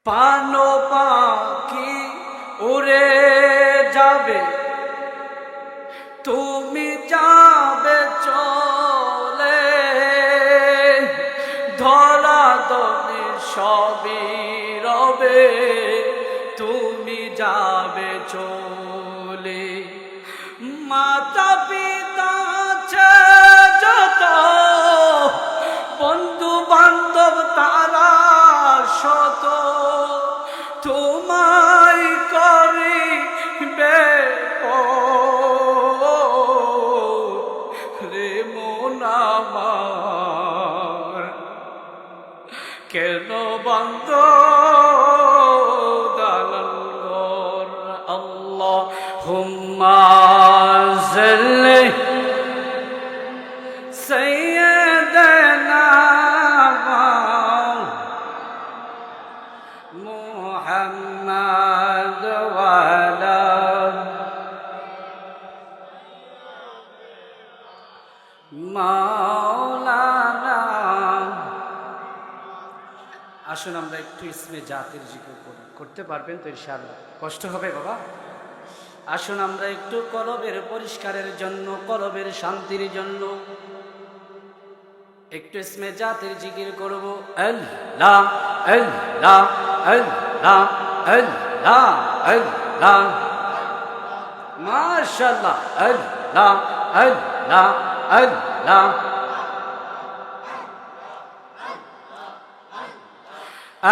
পানো পাখি উড়ে যাবে, তুমি যাবে চলে, ধরা দলে সবই রবে, তুমি যাবে চলে। মাতা পিতা আছে যত, বন্ধু বান্ধব তারা শত, তোমায় করিবে রে মন আমার, কেন বন্ধ দালাল ঘর। আল্লাহুম্মা সাল্লি সাইয়্যিদানা মুহাম্মাদ ওয়া আলা মাওলানা। আসুন আমরা একটু ইসমে জাতের জিকির করি। করতে পারবেন তো ইনশাআল্লাহ? কষ্ট হবে বাবা? আসুন আমরা একটু কলবের পরিষ্কারের জন্য, কলবের শান্তির জন্য একটু ইসমে জাতের জিকির করব। আল্লাহ আল্লাহ আল্লাহ আল্লাহ আল্লাহ, মাশাআল্লাহ। আল্লাহ আল্লাহ আল্লাহ,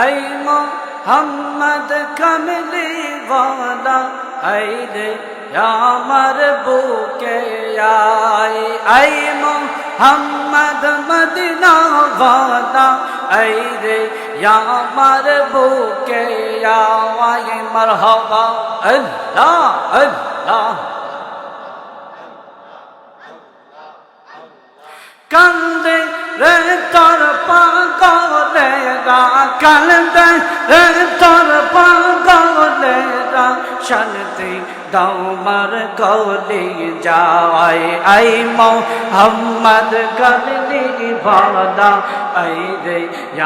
আই মোহাম্মদ কামলি ওয়ালা, আই রে আমার বুকে আয়, আই মোহাম্মদ মদিনা ওয়ালা, আই রে আমার বুকে আয়, মারহাবা। আল্লাহ আল্লাহ, কান্দে রে তোর পাগলেরা, কান্দে রে তোর পাগলেরা, শান্তি দাও মার গলি যায়, আই মোহাম্মদ কামলি ওয়ালা, আই রে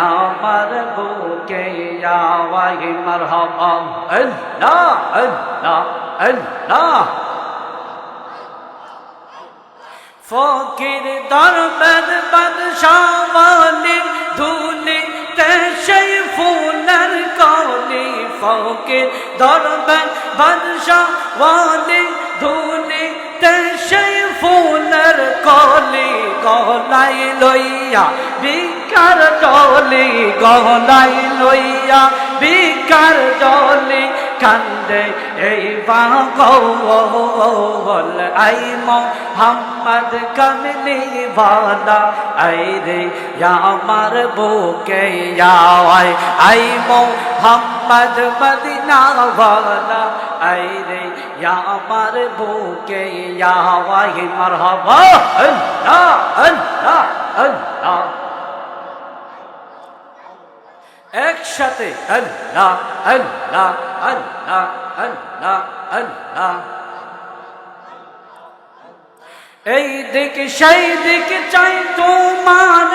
আমার বুকে আয়, মারহাবা। আল্লাহ আল্লাহ আল্লাহ, ফকির দরবার বাদশাহ ওয়ালি, ধুলিতে সেই ফুলের কলি, ফকির দরবার বাদশাহ ওয়ালি, ধুলিতে সেই ফুলের কলি, গলাই লইয়া বিকার জলি, গলাই লইয়া বিকার জলি, কান্দে এই পাগল, আই মোহাম্মদ কামলি ওয়ালা, আই রে আমার বুকে আয়, আই মোহাম্মদ মদিনা ওয়ালা, আই রে আমার বুকে আয়, মারহাবা। আল্লাহ আল্লাহ আল্লাহ, একসাথে আল্লাহ আল্লাহ আল্লাহ আল্লাহ আল্লাহ, এই দিক সেই দিক চাই তোমার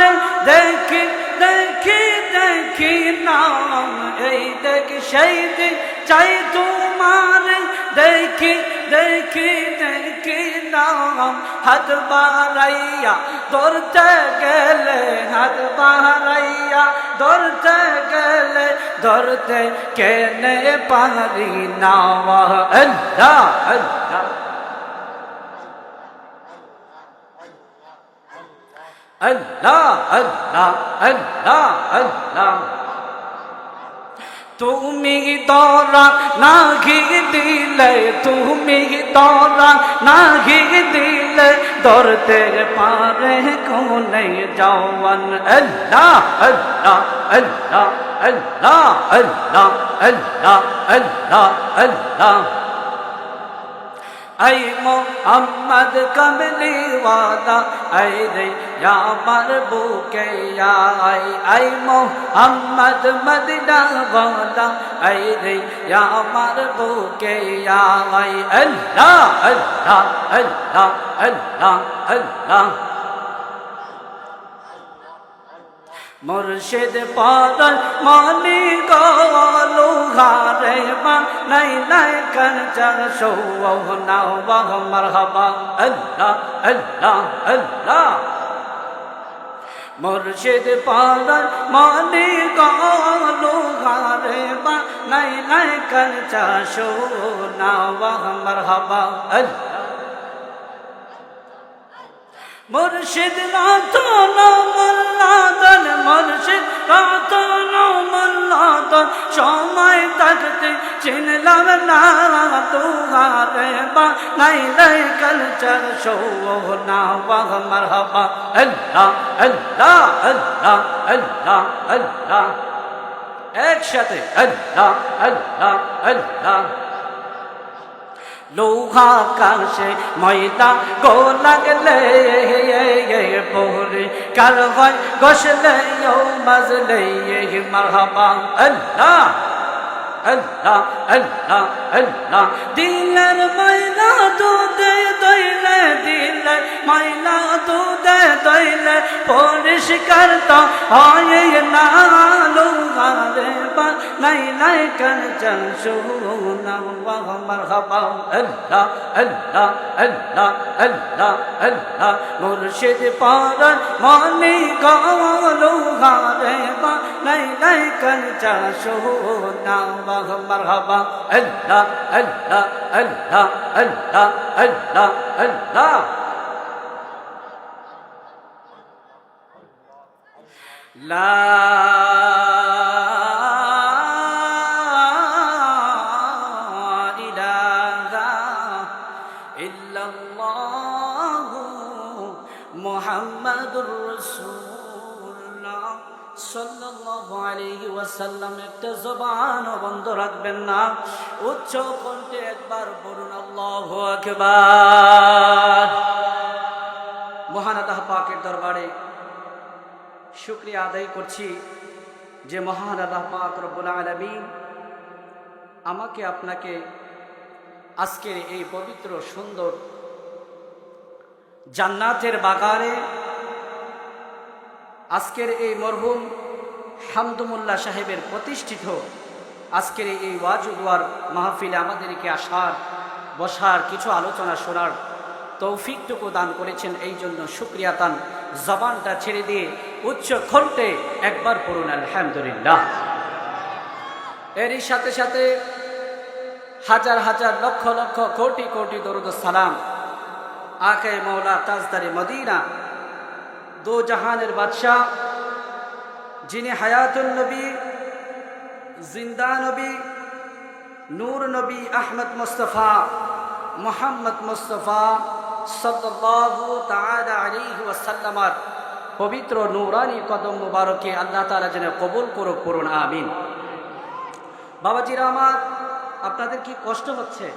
দেখি দেখি দেখি নাম, এই দিক সেই দিক চাই তোমার দেখি দেখি দেখি নাম, হাত বাড়াইয়া ধরতে গেলে, হাত বাড়াইয়া ধরতে গেলে, ধরতে কেনে পারি না। আল্লাহ আল্লাহ আল্লাহ আল্লাহ আল্লাহ আল্লাহ, তুমি দরা নাহি দিলে, তুমি দরা নাহি দিলে, ধরতে পারে কোনে জওয়ান। আল্লাহ আল্লাহ আল্লাহ আল্লাহ আল্লাহ আল্লাহ আল্লাহ আল্লাহ, আই মোহাম্মদ কামলি ওয়ালা, আই রে আমার বুকে আয়, আই মোহাম্মদ মদিনা ওয়ালা, আই রে আমার বুকে আয়। আল্লাহ আল্লাহ আল্লাহ আল্লাহ আল্লাহ, মুর্শিদ পাগল মানি গল লাই কর চারশো না ওয়াহ মারহাবা আল্লাহ আল্লাহ আল্লাহ মুর্শিদ পারার মানি গালো গারে বা নাই লাই কর চারশো না ওয়াহ মারহাবা আল্লাহ মুর্শিদ রাতন মোল্লাদন মুর্শিদ রাতন মোল্লাদন সময় থাকতে চিনলাম না তুহারে বা নাই লাই কল চারশো না ওয়াহ মারহাবা আল্লাহ আল্লাহ আল্লাহ আল্লাহ আল্লাহ একসাথে আল্লাহ আল্লাহ আল্লাহ লোহা কাশে ময়দা গো লাগলে পোরে কাল হয় গোসলে মজলে মারহাবা আল্লাহ আল্লাহ আল্লাহ আল্লাহ দিলের ময়লা দুধে দইলে দিলে ময়লা দুধে দইলে পরিষ্কার তো হয় না লোহারে বা নাই নাই কর চারশো না ওয়াহ মারহাবা আল্লাহ আল্লাহ আল্লাহ আল্লাহ আল্লাহ মুর্শিদ পারার মানি গালো গারে বা নাই নাই কর চারশো না ওয়াহ মারহাবা আল্লাহ আল্লাহ আল্লাহ আল্লাহ আল্লাহ আল্লাহ লা ইলাহা ইল্লাল্লাহু মুহাম্মাদুর রাসূলুল্লাহ সাল্লাল্লাহু আলাইহি ওয়াসাল্লাম। একটা জবান বন্ধ রাখবেন না, উচ্চ কণ্ঠে একবার বলুন আল্লাহু আকবার। মহান আল্লাহ পাকের দরবারে শুকরিয়া আদায় করছি যে মহান আল্লাহ পাক রব্বুল আলামিন আমাকে আপনাকে আজকের এই পবিত্র সুন্দর জান্নাতের বাগানে আজকের এই মরহুম হামদুমুল্লাহ সাহেবের প্রতিষ্ঠিত আজকের এই ওয়াজুদওয়ার মাহফিলে আমাদেরকে আসার বসার কিছু আলোচনা শোনার তৌফিকটুকু দান করেছেন, এই জন্য শুকরিয়া তান। জবানটা ছেড়ে দিয়ে উচ্চ কণ্ঠে একবার পড়ুন আলহামদুলিল্লাহ। এরই সাথে সাথে হাজার হাজার লক্ষ লক্ষ কোটি কোটি দরুদ সালাম আকে মৌলা তাজদারে মদিনা দো জাহানের বাদশাহ, যিনি হায়াতুন নবী, জিন্দা নবী, নূর নবী আহমদ মুস্তফা মুহাম্মদ মুস্তফা সাল্লাল্লাহু তাআলা আলাইহি ওয়াসাল্লামের পবিত্র নূরানি কদম মুবারকে আল্লাহ তাআলা যেন কবুল করুক, পড়ুন আমিন। বাবাজিরা আমার, আপনাদের কি কষ্ট হচ্ছে?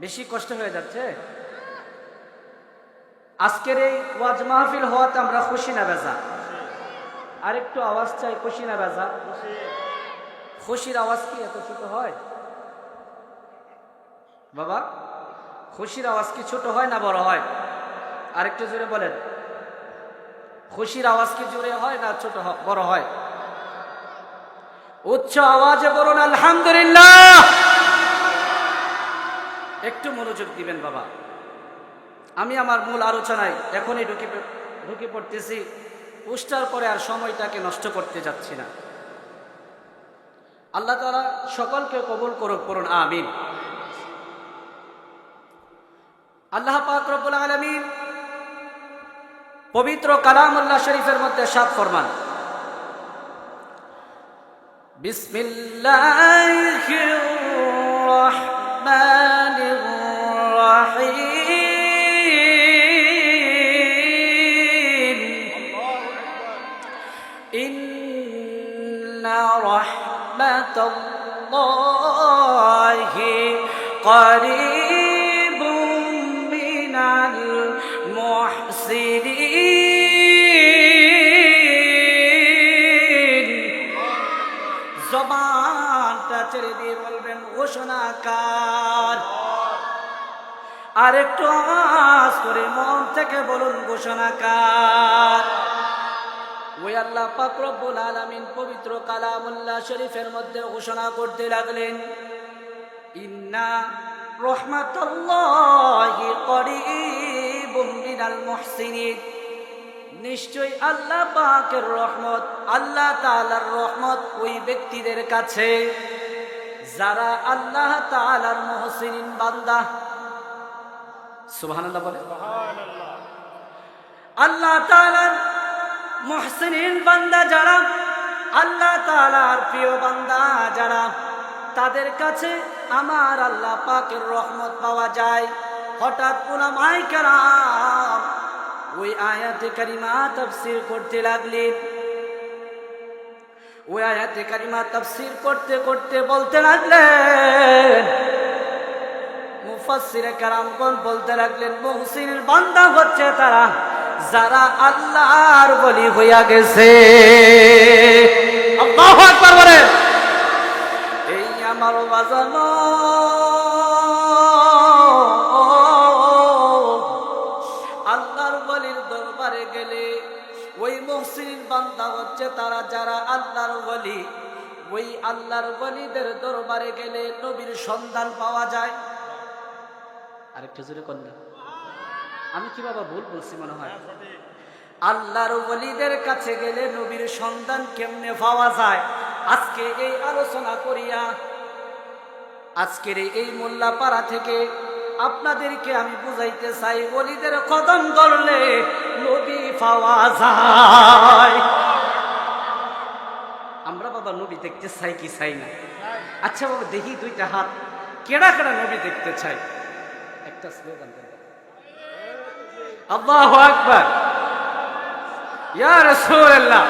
বেশি কষ্ট হয়ে যাচ্ছে? আজকের এই ওয়াজ মাহফিল হওয়াতে আমরা খুশি না বেজা? আরেকটু আওয়াজ চাই, খুশি না বেজা? খুশির আওয়াজ কি এত ছোট হয় বাবা? খুশির আওয়াজ কি ছোট হয় না বড় হয়? আরেকটু জোরে বলেন, খুশির আওয়াজ কি জোরে হয় না ছোট বড় হয়? উচ্চ আওয়াজে বলুন আলহামদুলিল্লাহ। একটু মনোযোগ দিবেন বাবা। আমি আমার মূল আলোচনায় এখনই ঢুকে পড়তেছি, পুষ্টার পরে আর সময়টাকে নষ্ট করতে যাচ্ছি না। আল্লাহ তাআলা সকলকে কবুল করুক, পড়ুন আমিন। আল্লাহ পাক রব্বুল আলামিন পবিত্র কালামুল্লাহ শরীফের মধ্যে ইরশাদ ফরমান, বিসমিল্লাহির রাহমানির রাহিম, ইন্না রাহমাতাল্লাহি করিবুম মিনাল মুহসিনিন। জবানটা ছেড়ে দিয়ে বলবেন ঘোষণাকার। আর একটু আওয়াজ করে মন থেকে বলুন ঘোষণাকার। ওই আল্লাহ পাক রব্বুল আলামিন পবিত্র কালামুল্লাহ শরীফের মধ্যে ঘোষণা করতে লাগলেন, ইন্না রাহমাতাল্লাহি করিবুম মিনাল মুহসিনিন, নিশ্চয় আল্লাহ পাকের রহমত, আল্লাহ তাআলার রহমত ওই ব্যক্তিদের কাছে যারা আল্লাহ তাআলার মুহসিনিন বান্দা। সুবহানাল্লাহ বলে। আল্লাহ তাআলার মুহসিনিন বান্দা যারা, আল্লাহ তাআলার প্রিয় বান্দা যারা, তাদের কাছে আমার আল্লাহ পাকের রহমত পাওয়া যায়। হঠাৎ উলামায়ে কেরাম ওই আয়াতে কারিমা তাফসীর করতে লাগলেন। ওই আয়াতে কারিমা তাফসীর করতে করতে বলতে লাগলেন, মুফাসসিরে কেরামগণ বলতে লাগলেন, মুহসিনের বান্দা হচ্ছে তারা যারা আল্লাহর ওলি হইয়া গেছে। আল্লাহু আকবার বলে। এই আমার বাজানো আল্লাহর ওলির দরবারে গেলে ওই মুহসিন বান্দা হচ্ছে তারা যারা আল্লাহর ওলি। ওই আল্লাহর ওলিদের দরবারে গেলে নবীর সন্ধান পাওয়া যায়। আরেকটু জোরে কন্যা, আমি কি বাবা ভুল বলছি মনে হয়? আল্লাহর ওলিদের কাছে গেলে নবীর সন্ধান কেমনে পাওয়া যায়, আজকে এই আলোচনা করিয়া আজকের এই মোল্লাপাড়া থেকে আপনাদেরকে আমি বুঝাইতে চাই, ওলিদের কদম ধরলে নবী পাওয়া যায়। আমরা বাবা নবী দেখতে চাই কি চাই না? আচ্ছা বাবা দেখি দুইটা হাত, কেডা কেডা নবী দেখতে চাই? একটা স্লোগান দেন, আল্লাহু আকবার, ইয়া রাসূলুল্লাহ,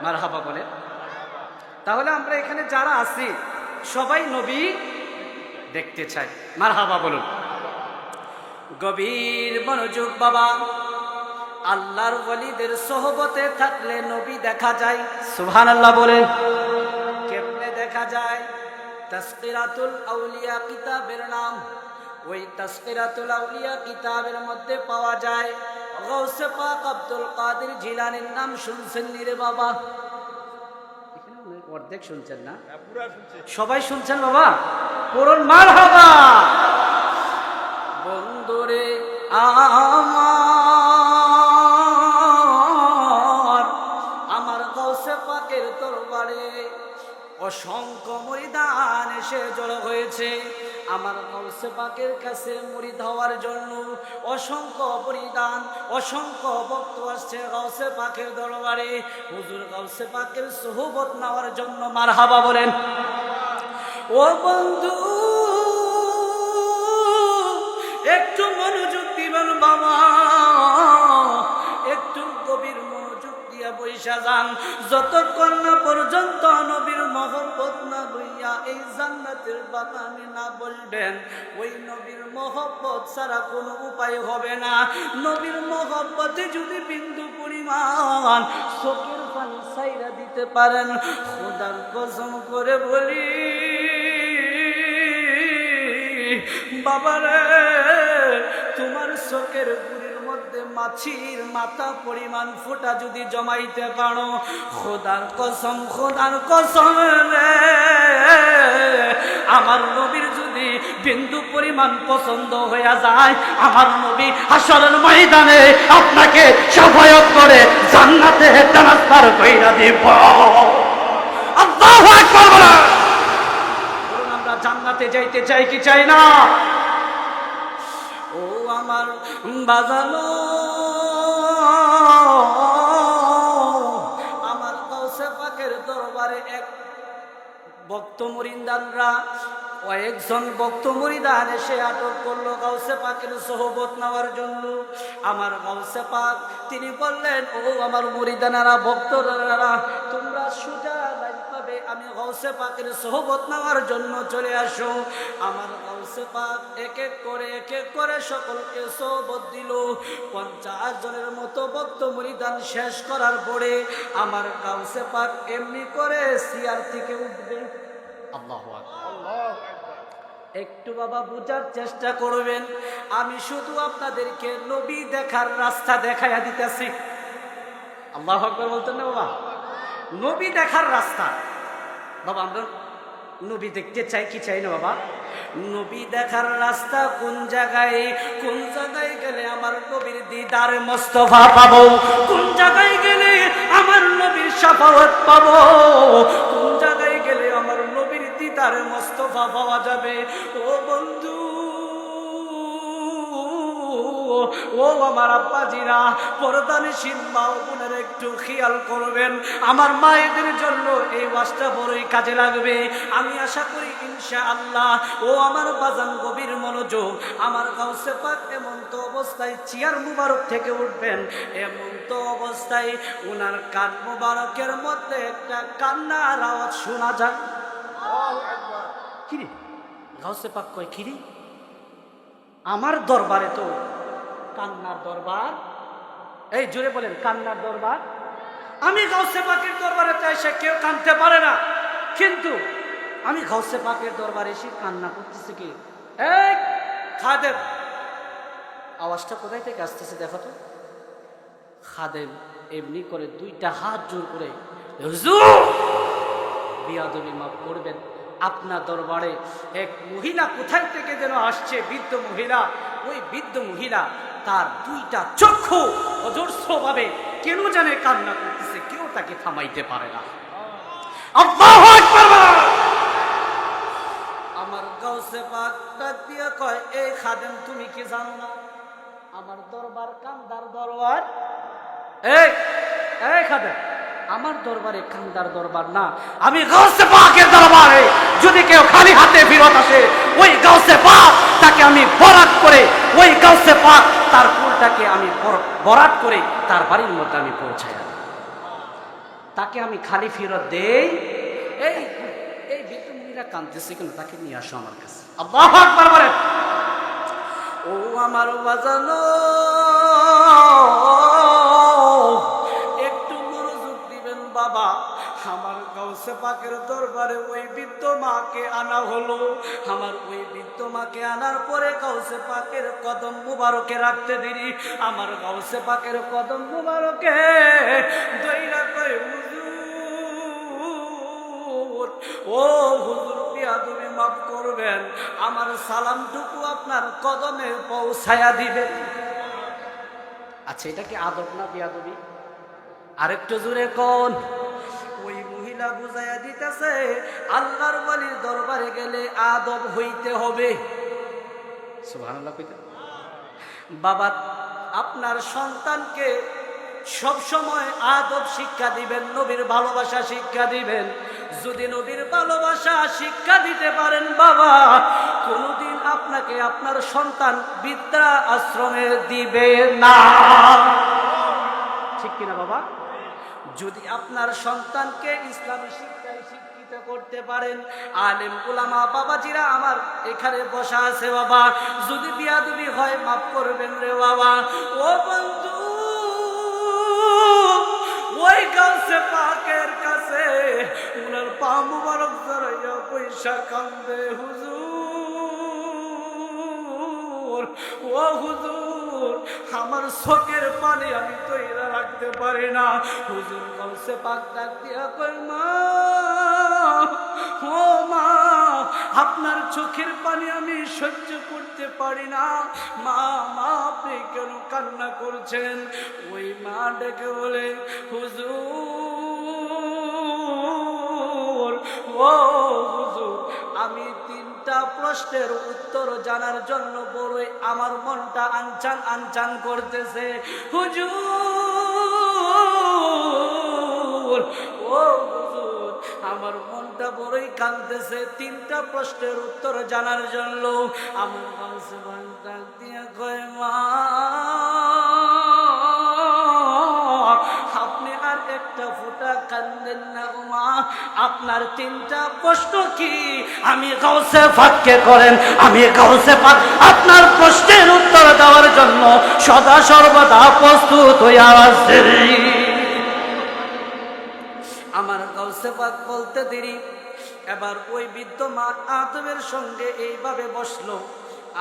মারহাবা বলে। তাহলে আমরা এখানে যারা আছি সবাই নবী দেখতে চাই, মারহাবা বলুন। গভীর মনোযোগ বাবা, আল্লাহর ওলিদের সোহবতে থাকলে নবী দেখা যায়। সুবহানাল্লাহ বলেন। কেমনে দেখা যায়? তাসকিরাতুল আউলিয়া কিতাবের নাম, ওই তাসকিরাতুল আউলিয়া কিতাবের মধ্যে পাওয়া যায়। গাউসে পাক আব্দুল কাদের জিলানীর নাম শুনছেন নি রে বাবা? অর্ধেক শুনছেন না, সবাই শুনছেন বাবা? পড়ুন মারহাবা। বন্ধুরে আমার গাউসে পাকের দরবারে অসংখ্য মুরিদান এসে জড়ো হয়েছে। আমার গাউসে পাকের কাছে মুরিদ হওয়ার জন্য অসংখ্য মুরিদান, অসংখ্য ভক্ত আসছে গাউসে পাকের দরবারে হুজুর গাউসে পাকের সোহবত নেওয়ার জন্য। মারহাবা বলেন। ও বন্ধু একটু মনোযোগ দিবেন বাবা, একটু গভীর মনোযোগ দিয়া বৈশা যান। যতক্ষণ না পর্যন্ত নবীর মহব্বত না লইয়া এই জান্নাতের বাগানে না বলবেন, ওই নবীর মহব্বত ছাড়া কোনো উপায় হবে না। নবীর মহব্বতে যদি বিন্দু পরিমাণ চোখের পানি ছাইরা দিতে পারেন, খোদার কসম করে বলি বাবারে, তোমার চোখের গুড়ির মধ্যে মাছির মাথা পরিমাণ ফোঁটা যদি জমাইতে পারো, খোদার কসম, খোদার কসম রে, আমার নবীর যদি বিন্দু পরিমাণ পছন্দ হয়ে যায়, আমার নবী হাসরের ময়দানে আপনাকে শাফায়াত করে জান্নাতে ট্রান্সফার কইরা দিব। আল্লাহু আকবার বলেন। আমরা জান্নাতে যাইতে চাই কি চাই না? ও আমার বাজানো, আমার গাউসে পাকের দরবারে এক ভক্ত মুরিদানরা, কয়েকজন ভক্ত মুরিদান এসে আটক করলো গাউসে পাকের সোহবত নেওয়ার জন্য। আমার গাউসে পাক তিনি বললেন, ও আমার মুরিদানেরা, ভক্তরা, তোমরা সোজা লাইন পাবে, আমি গাউসে পাকের সোহবত নেওয়ার জন্য চলে আসো। আমার গাউসে পাক এক এক করে সকলকে সোহবত দিল। 50 জনের মতো ভক্ত মুরিদান শেষ করার পরে আমার গাউসে পাক এমনি করে চেয়ার থেকে উঠবে। আল্লাহু আকবার। একটু বাবা বুঝার চেষ্টা করবেন, আমি শুধু আপনাদেরকে নবী দেখার রাস্তা দেখাইয়া দিতেছি। আল্লাহু আকবার বলতেন না বাবা? নবী দেখার রাস্তা বাবা। আমরা নবী দেখতে চাই কি চাই না বাবা? নবী দেখার রাস্তা কোন জায়গায় গেলে আমার নবীর দিদার মোস্তফা পাবো, কোন জায়গায় গেলে আমার নবীর শাফাআত পাবো, কোন জায়গায় গেলে আমার নবীর দিদার মোস্তফা পাওয়া যাবে। ও বন্ধু, ও আমার আব্বাজিরা, পর্দানিশীল মা ও বোনেরা একটু খেয়াল করবেন। আমার মায়েদের জন্য এই ওয়াজটা বড়ই কাজে লাগবে। আমি আশা করি ইনশাআল্লাহ। ও আমার বাজান, গভীর মনোযোগ। আমার গাউসে পাক এমন তো অবস্থায় চেয়ার মুবারক থেকে উঠবেন, এমন তো অবস্থায় উনার কান মুবারকের মধ্যে একটা কান্নার আওয়াজ শোনা যায়। কিরে গাউসে পাক কয়, কিরে আমার দরবারে তো কান্নার দরবার। এই জোরে বলেন, কান্নার দরবার। আমি গাউসে পাকের দরবারে চাই, সে কেউ কাঁদতে পারে না, কিন্তু আমি গাউসে পাকের দরবারে এসে কান্না করতেছি কি? এই খাদেম, আওয়াজটা কোথায় থেকে আসতেছে দেখো তো। খাদেম এমনি করে দুইটা হাত জোর করে, হুজুর বিয়াদবি মাফ করবেন, আপনার দরবারে এক মহিলা কোথায় থেকে যেন আসছে, বৃদ্ধ মহিলা। ওই বৃদ্ধ মহিলা তার দুইটা চক্ষু অজস্র ভাবে কেন জানে কান্না করতেছে, কেউ তাকে থামাইতে পারে না। আল্লাহু আকবার। আমার গাউসে পাক ডাক দিয়া কয়, এই খাদেম তুমি কি জানো না আমার দরবার কান্দার দরবার? এই এই খাদেম, আমার দরবারে কান্দার দরবার না, আমি গাউসে পাকের দরবারে। যদি কেউ খালি হাতে ফিরত আসে, ওই গাউসে পাক তাকে আমি বরাত করে, ওই গাউসে পাক তার ফুলটাকে আমি বরাত করে তার বাড়ির মধ্যে আমি পৌঁছাই, তাকে আমি খালি ফিরত দেই। এই এই বৃদ্ধ মহিলা কাঁদতেছে কেন, তাকে নিয়ে আসো আমার কাছে। আল্লাহু আকবার বলেন। ও আমার বাজানো, একটু মনোযোগ দিবেন বাবা। আমার গাউসে পাকের দরবারে ওই বৃদ্ধ মাকে আনা হলো। আমার ওই বৃদ্ধ মাকে আনার পরে গাউসে পাকের কদম মুবারকে রাখতে দেরি। আমার গাউসে পাকের কদম মুবারকে দইরা কয়, হুজুর, ও হুজুর বিয়াদবি মাফ করবেন, আমার সালামটুকু আপনার কদমে পৌঁছায়া দিবেন। আচ্ছা, এটা কি আদব না বিয়াদবি? আরেকটু জোরে কোন। ওই মহিলা বুঝাইয়া দিতেছে, আল্লাহর ওয়ালির দরবারে গেলে আদব হইতে হবে। সুবহানাল্লাহ কইতে। বাবা, আপনার সন্তানকে সব সময় আদব শিক্ষা দিবেন, নবীর ভালোবাসা শিক্ষা দিবেন। যদি নবীর ভালোবাসা শিক্ষা দিতে পারেন বাবা, কোনদিন আপনাকে আপনার সন্তান বৃদ্ধা আশ্রমে দিবে না। ঠিক কিনা বাবা? যদি আপনার সন্তানকে ইসলামী শিক্ষায় শিক্ষিত করতে পারেন, আলেম উলামা বাবাজিরা আমার এখানে বসা আছে বাবা, যদি বিয়াদবি হয় মাফ করবেন রে বাবা। ও বন্ধু, ওই গাউসে পাকের কাছে উনার পা মুবারক জড়াইয়া পয়সা কান্দে, হুজুর, ও হুজুর, আমার চোখের পানি আমি তৈরা রাখতে পারি না। হুজুর গাউসে পাক ডাক দিয়া কই, মা, ও মা, আপনার চোখের পানি আমি সহ্য করতে পারি না। মা, মা, আপনি কেন কান্না করছেন? ওই মা ডেকে বলে, হুজুর, ও হুজুর, আমি তিনটা প্রশ্নের উত্তর জানার জন্য বড়ই আমার মনটা আনচান আনচান করতেছে। হুজুর, ও হুজুর, আমার মনটা বড়ই কাঁদতেছে তিনটা প্রশ্নের উত্তর জানার জন্য। আমার গাউসে পাক ডাক দিয়া কয়, মা, আপনি আর একটা ফোঁটা কান্দেন না গো মা। আপনার তিনটা প্রশ্ন কি আমি গাউসে পাককে করেন, আমি গাউসে পাক আপনার প্রশ্নের উত্তর দেওয়ার জন্য সদা সর্বদা প্রস্তুত হইয়া আছে। আমার গাউসে পাক বলতে দেরি। এবার ওই বৃদ্ধ মা আদবের সঙ্গে এইভাবে বসলো।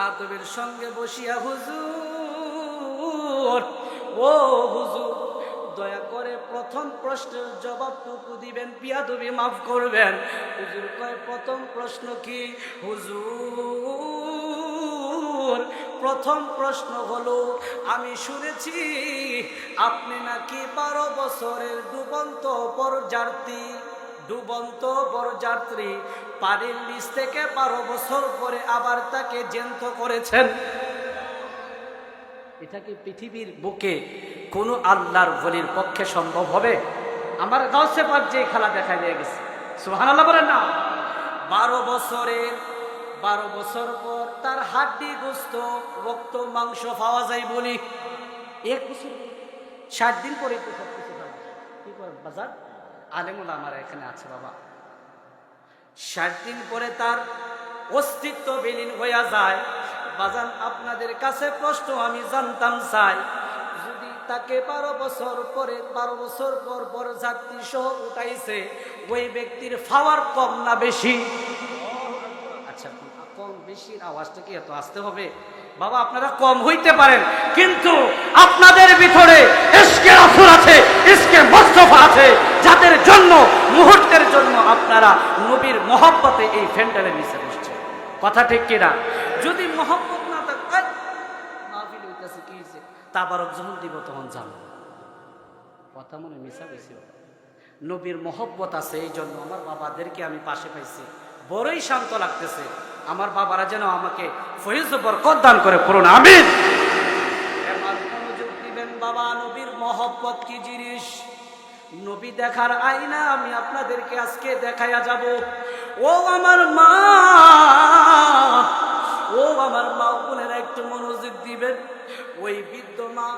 আদবের সঙ্গে বসিয়া, হুজুর, ও হুজুর, দয়া করে প্রথম প্রশ্নের জবাবটুকু দিবেন, বিয়াদবি মাফ করবেন। হুজুর কয় প্রথম প্রশ্ন কি? হুজুর প্রথম প্রশ্ন হলো, আমি শুনেছি আপনি নাকি 12 বছরের ডুবন্ত বরযাত্রী পানির নিচ থেকে 12 বছর পরে আবার তাকে জ্যান্ত করেছেন। এটা কি পৃথিবীর বুকে কোন আল্লাহর ওলির পক্ষে সম্ভব হবে? আমার গাউসে পাক যে খেলা দেখা দিয়ে গেছে, সুবহানাল্লাহ বলেন না। 12 বছর পর তার হাড্ডি গোস্ত রক্ত মাংস পাওয়া যায় বলি। 1 বছর 60 দিন পরে তো সব কিছু পাওয়া যায়। কি করেন বাজার আলেমুল আমার এখানে আছে বাবা। 60 দিন পরে তার অস্তিত্ব বিলীন হয়ে যায়। বাজান আপনাদের কাছে প্রশ্ন আমি জানতাম চাই, যদি তাকে 12 বছর পর যাত্রী সহ উঠাইছে, ওই ব্যক্তির পাওয়ার কম না বেশি? আচ্ছা কম বেশির আওয়াজটা কি এত আসতে হবে? বাবা আপনারা কম হইতে পারেন, কিন্তু আপনাদের ভিতরে ইশকে রাসূল আছে, ইশকে মুস্তাফা আছে, যাদের জন্য মুহূর্তের জন্য আপনারা নবীর মহব্বতে এই ফ্যান্ডেলের নিচে বসছেন। কথা ঠিক কিনা? যদি মহব্বত না থাকে, মাহফিল হইতেছে কি হয়েছে, তাবারক যখন দিব তখন জানো। কথা মনে মিশা গেছে। নবীর মহব্বত আছে, এই জন্য আমার বাবাদেরকে আমি পাশে পাইছি, বড়ই শান্ত লাগতেছে। আমার বাবারা যেন আমাকে ফয়েজ বরকত দান করে পড়ুন আমিন। এবার মনোযোগ দিবেন বাবা, নবীর মহব্বত কি জিনিস, নবী দেখার আয়না আমি আপনাদেরকে আজকে দেখাইয়া যাব। ও আমার মা বোনেরা একটু মনোযোগ দিবেন। ওই বৃদ্ধ মা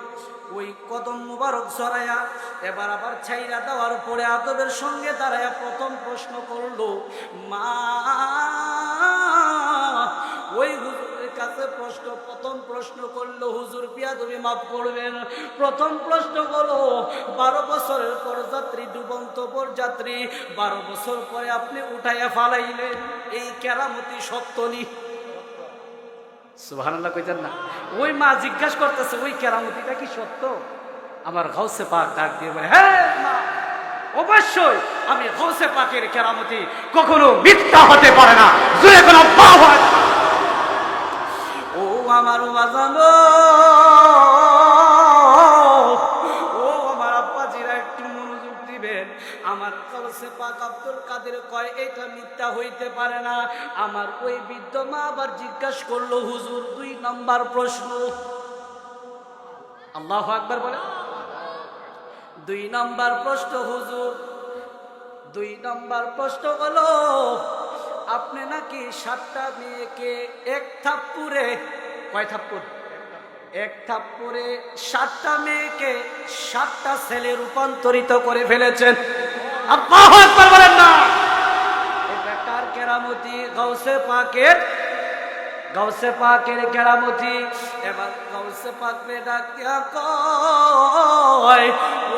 ওই কদম মুবারক ছড়াইয়া এবার আবার ছাইরা দেওয়ার পরে আদবের সঙ্গে দাঁড়াইয়া প্রথম প্রশ্ন করলো, মা ওই হুজুরের কাছে প্রথম প্রশ্ন করলো, হুজুর বিয়াদবি মাফ করবেন। প্রথম প্রশ্ন হলো, 12 বছরের পরযাত্রী ডুবন্ত বরযাত্রী 12 বছর পরে আপনি উঠাইয়া ফালাইলেন, এই কেরামতি সত্য নি? সুবহানাল্লাহ কইতেন না? ওই মা জিজ্ঞাসা করতেছে ওই কেরামতিটা কি সত্য? আমার গাউসে পাক ডাক দিয়ে বলে, হ্যাঁ মা অবশ্যই, আমি গাউসে পাকের কেরামতি কখনো মিথ্যা হতে পারে না। জোরে কোন আল্লাহু আকবার। ও আমার বাজানো, ও আমার আব্বাজিরা একটু মনোযোগ দিবেন। আমার গাউসে পাক আব্দুল কাদের কয় এটা মিথ্যা হইতে পারে না। আমার ওই বৃদ্ধ মা আবার জিজ্ঞাসা করলো, হুজুর 2 নম্বর প্রশ্ন। আল্লাহু আকবার বলে। 2 নম্বর প্রশ্ন হুজুর, 2 নম্বর প্রশ্ন হলো, আপনি নাকি 7টা মেয়েকে এক থাপ্পড়ে, কয় থাপ্পড়? এক থাপ্পড়ে 7টা মেয়েকে 7টা ছেলে রূপান্তরিত করে ফেলেছেন। আল্লাহু আকবার বলেন না। এটা কার কেরামতি? গাউসে পাকের কেরামতি। এবার গাউসে পাক ডাক দিয়া কয়,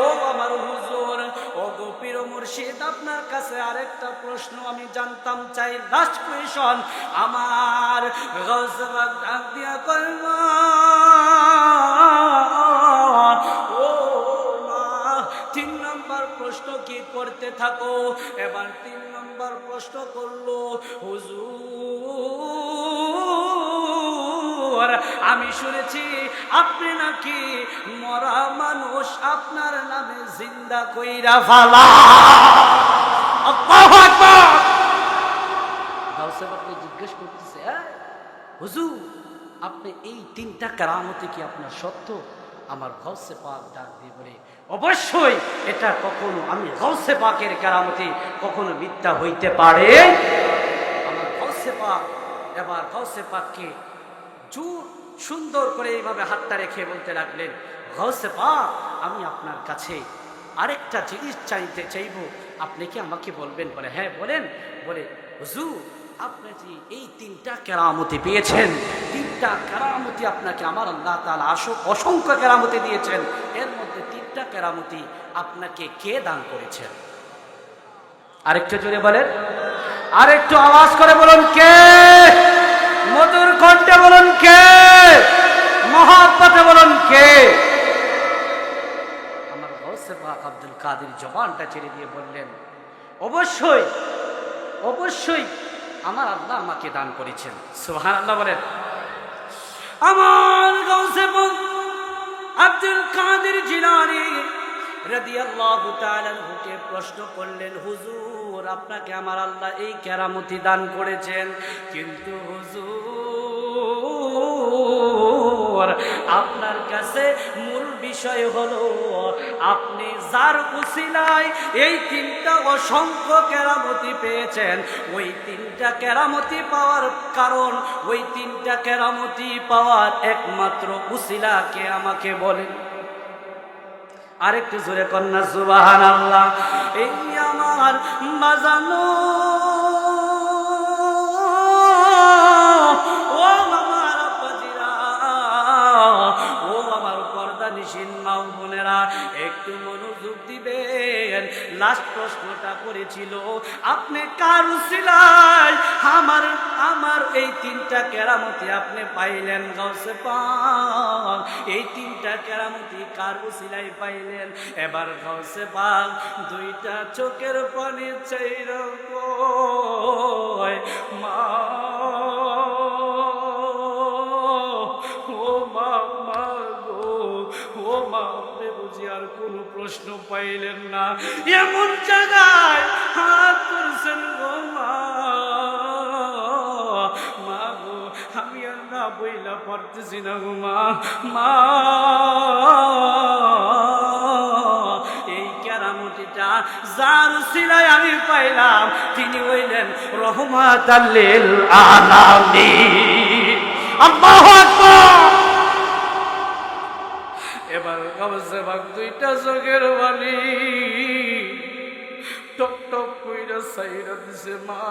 ও আমার হুজুর, ও গো পীর মুর্শিদ, আপনার কাছে আরেকটা প্রশ্ন আমি জানতাম চাই, লাস্ট কোয়েশন। আমার গাউসে পাক ডাক দিয়া কয়, ও মা 3 নম্বর প্রশ্ন কি করতে থাকো? এবার 3 নম্বর প্রশ্ন করলো, হুজুর আমি শুনেছি আপনি নাকি মরা মানুষ আপনার নামে জিন্দা কইরা ফালা। আল্লাহু আকবার। গাউসে পাক জিজ্ঞেস করতেছে, হুজুর আপনি এই 3টা কেরামতি কি আপনার সত্য? আমার গাউসে পাক ডাক দিয়ে বলে, অবশ্যই, এটা কখনো আমি গাউসে পাকের কেরামতি কখনো মিথ্যা হইতে পারে। আমার গাউসে পাক এবার গাউসে পাককে জোর সুন্দর করে এইভাবে হাতটা রেখে বলতে লাগলেন, গাউসে পাক আমি আপনার কাছে আরেকটা জিনিস চাইব, আপনি কি আমাকে বলবেন? বলে, হ্যাঁ বলেন। বলে, হুজুর আপনি যে এই 3টা কেরামতি পেয়েছেন, 3টা কেরামতি আপনাকে আমার আল্লাহ তাআলা অসংখ্য কেরামতি দিয়েছেন, এর মধ্যে 3টা কেরামতি আপনাকে কে দান করেছেন? আরেকটু জোরে বলেন, আরেকটু আওয়াজ করে বলুন, কে? মধুর কণ্ঠে বলুন, কে? মহব্বতে বলুন, কে? আমার গাউসে পাক আব্দুল কাদের জবানটা ছেড়ে দিয়ে বললেন, অবশ্যই অবশ্যই আমার আল্লাহ আমাকে দান করেছেন। সুবহানাল্লাহ বলেন। আমার গাউসে পাক আব্দুল কাদের জিলানী রাদিয়াল্লাহু তাআলা আনহুকে প্রশ্ন করলেন, হুজুর আপনাকে আমার আল্লাহ এই কেরামতি দান করেছেন, কিন্তু হুজুর আপনার কাছে মূল বিষয় হলো আপনি যার উসিলায় এই তিনটা অসংখ্য কেরামতি পেয়েছেন, ওই তিনটা কেরামতি পাওয়ার কারণ, ওই তিনটা কেরামতি পাওয়ার একমাত্র উসিলাকে আমাকে বলেন। আরেকটু জোরে কন্যা সুবহানাল্লাহ। এই আমার বাজানো ও আমার আব্বাজিরা, ও আমার পর্দানিশীন মা বোনেরা, একটু মনোযোগ দিবেন। লাস্ট প্রশ্নটা করেছিল আপনি কার উসিলায় আমার এই তিনটা কেরামতি আপনি পাইলেন গাউসে পাক, এই তিনটা কেরামতি কার উসিলায় পাইলেন? এবার গাউসে পাক দুইটা চোখের পানি চাইরা কয়, মা ও মা, মা গো, ও মা আপনি বুঝি আর কোনো প্রশ্ন পাইলেন না, এমন জায়গায় হাত করছেন গো মা, মা গো আমি আর না বইলা পারতেছি না গো মা, মা এই কেরামতিটা যার উসিলায় আমি পাইলাম তিনি হইলেন রহমাতাল লিল আলামিন। আল্লাহু আকবার। এবার গাউসে পাক দুইটা চোখের পানি টক টক কইরা সাইরা দিছে, মা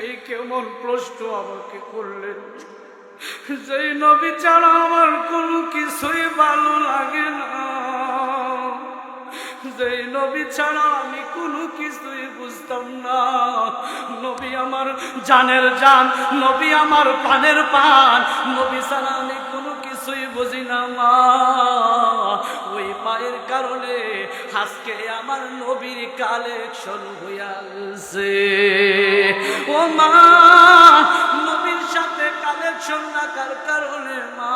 এই কেমন প্রশ্ন আমাকে করলেন, যেই নবী ছাড়া আমার কোনো কিছুই ভালো লাগে না, যেই নবী ছাড়া আমি কোনো কিছুই বুঝতাম না, নবী আমার জানের জান, নবী আমার পানের পান, নবী ছাড়া আমি কোনো কিছুই বুঝি না মা, ওই মায়ের কারণে আজকে আমার নবীর কালেকশন হইয়াছে। ও মা নবীর সাথে কালেকশন রাখার কারণে মা,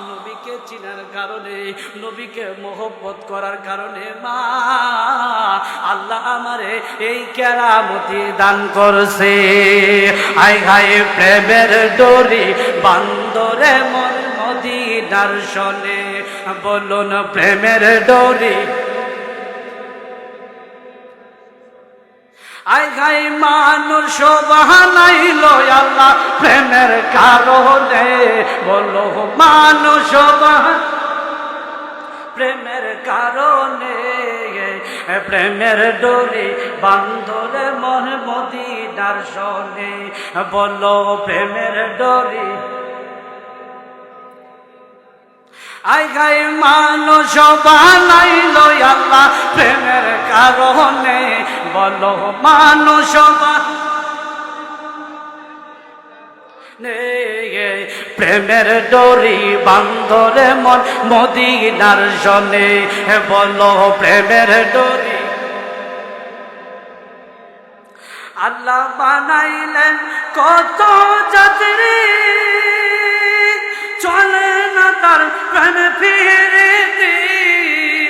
নবীকে চিনার কারণে, নবীকে মোহব্বত করার কারণে মা আল্লাহ আমারে এই কেরামতি দান করছে। আই হায় প্রেমের ডোরি বান্দরে মন মদিনার শোনে, বলুন প্রেমের ডোরি আই গাই মানুষ বানাইল আল্লাহ প্রেমের কারণে, বলো মানুষ প্রেমের কারণে, প্রেমের ডোরি বান্ধরে মন মদিনার শোনে, বলো প্রেমের ডোরি আই গাই মানুষ বানাইল আল্লাহ প্রেমের কারণে, বলো মানুষ প্রেমের ডোরি বান্ধরে মন মদিনার শোনে, বলো প্রেমের ডোরি আল্লাহ বানাইলেন কত যাত্রী, চলে না তার প্রেম ফিরিতি।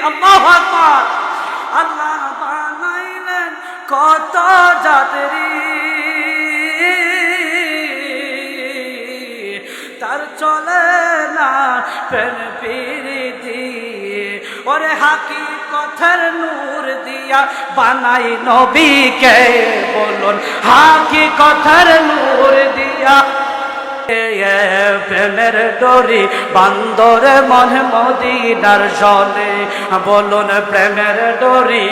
আল্লাহু আকবার। আল্লাহ বানাইলেন কত যাত্রী, তার চলে না প্রেম ফিরিতি। ওরে হাকিকতের নূর দিয়া বানাই নবীকে, বলুন হাকিকতের নূর দিয়া প্রেমের ডোরি বান্দরে মন মদিনার শোনে, বলুন প্রেমের ডোরি।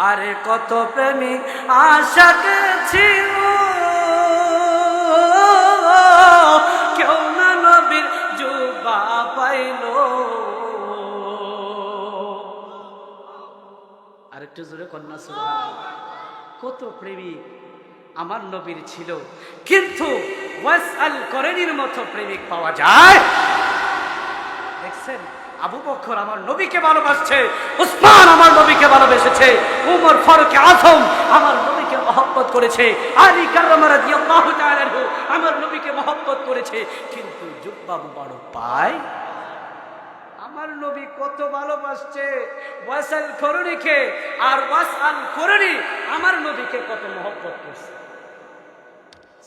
আরে কত প্রেমিক আশাক ছিল, কেউ না নবীর জুবা পাইল। আরেকটু জোরে কন্যা সুবহানাল্লাহ। কত প্রেমিক আমার নবীর ছিল, কিন্তু ওয়াসআল করণীর মতো প্রেমিক পাওয়া যায়? দেখছেন, আবু বকর আমার নবীকে ভালোবাসছে, উসমান আমার নবীকে ভালোবেসেছে, উমর ফারুক আযম আমার নবীকে মহব্বত করেছে, আলী কাররাম রাদিয়াল্লাহু তাআলা আনহু আমার নবীকে মহব্বত করেছে। কিন্তু জুব্বা মুবারক পায় আমার নবী কত ভালোবাসছে ওয়াসাল করণীকে, আর ওয়াসাল করণী আমার নবীকে কত মহব্বত করছে।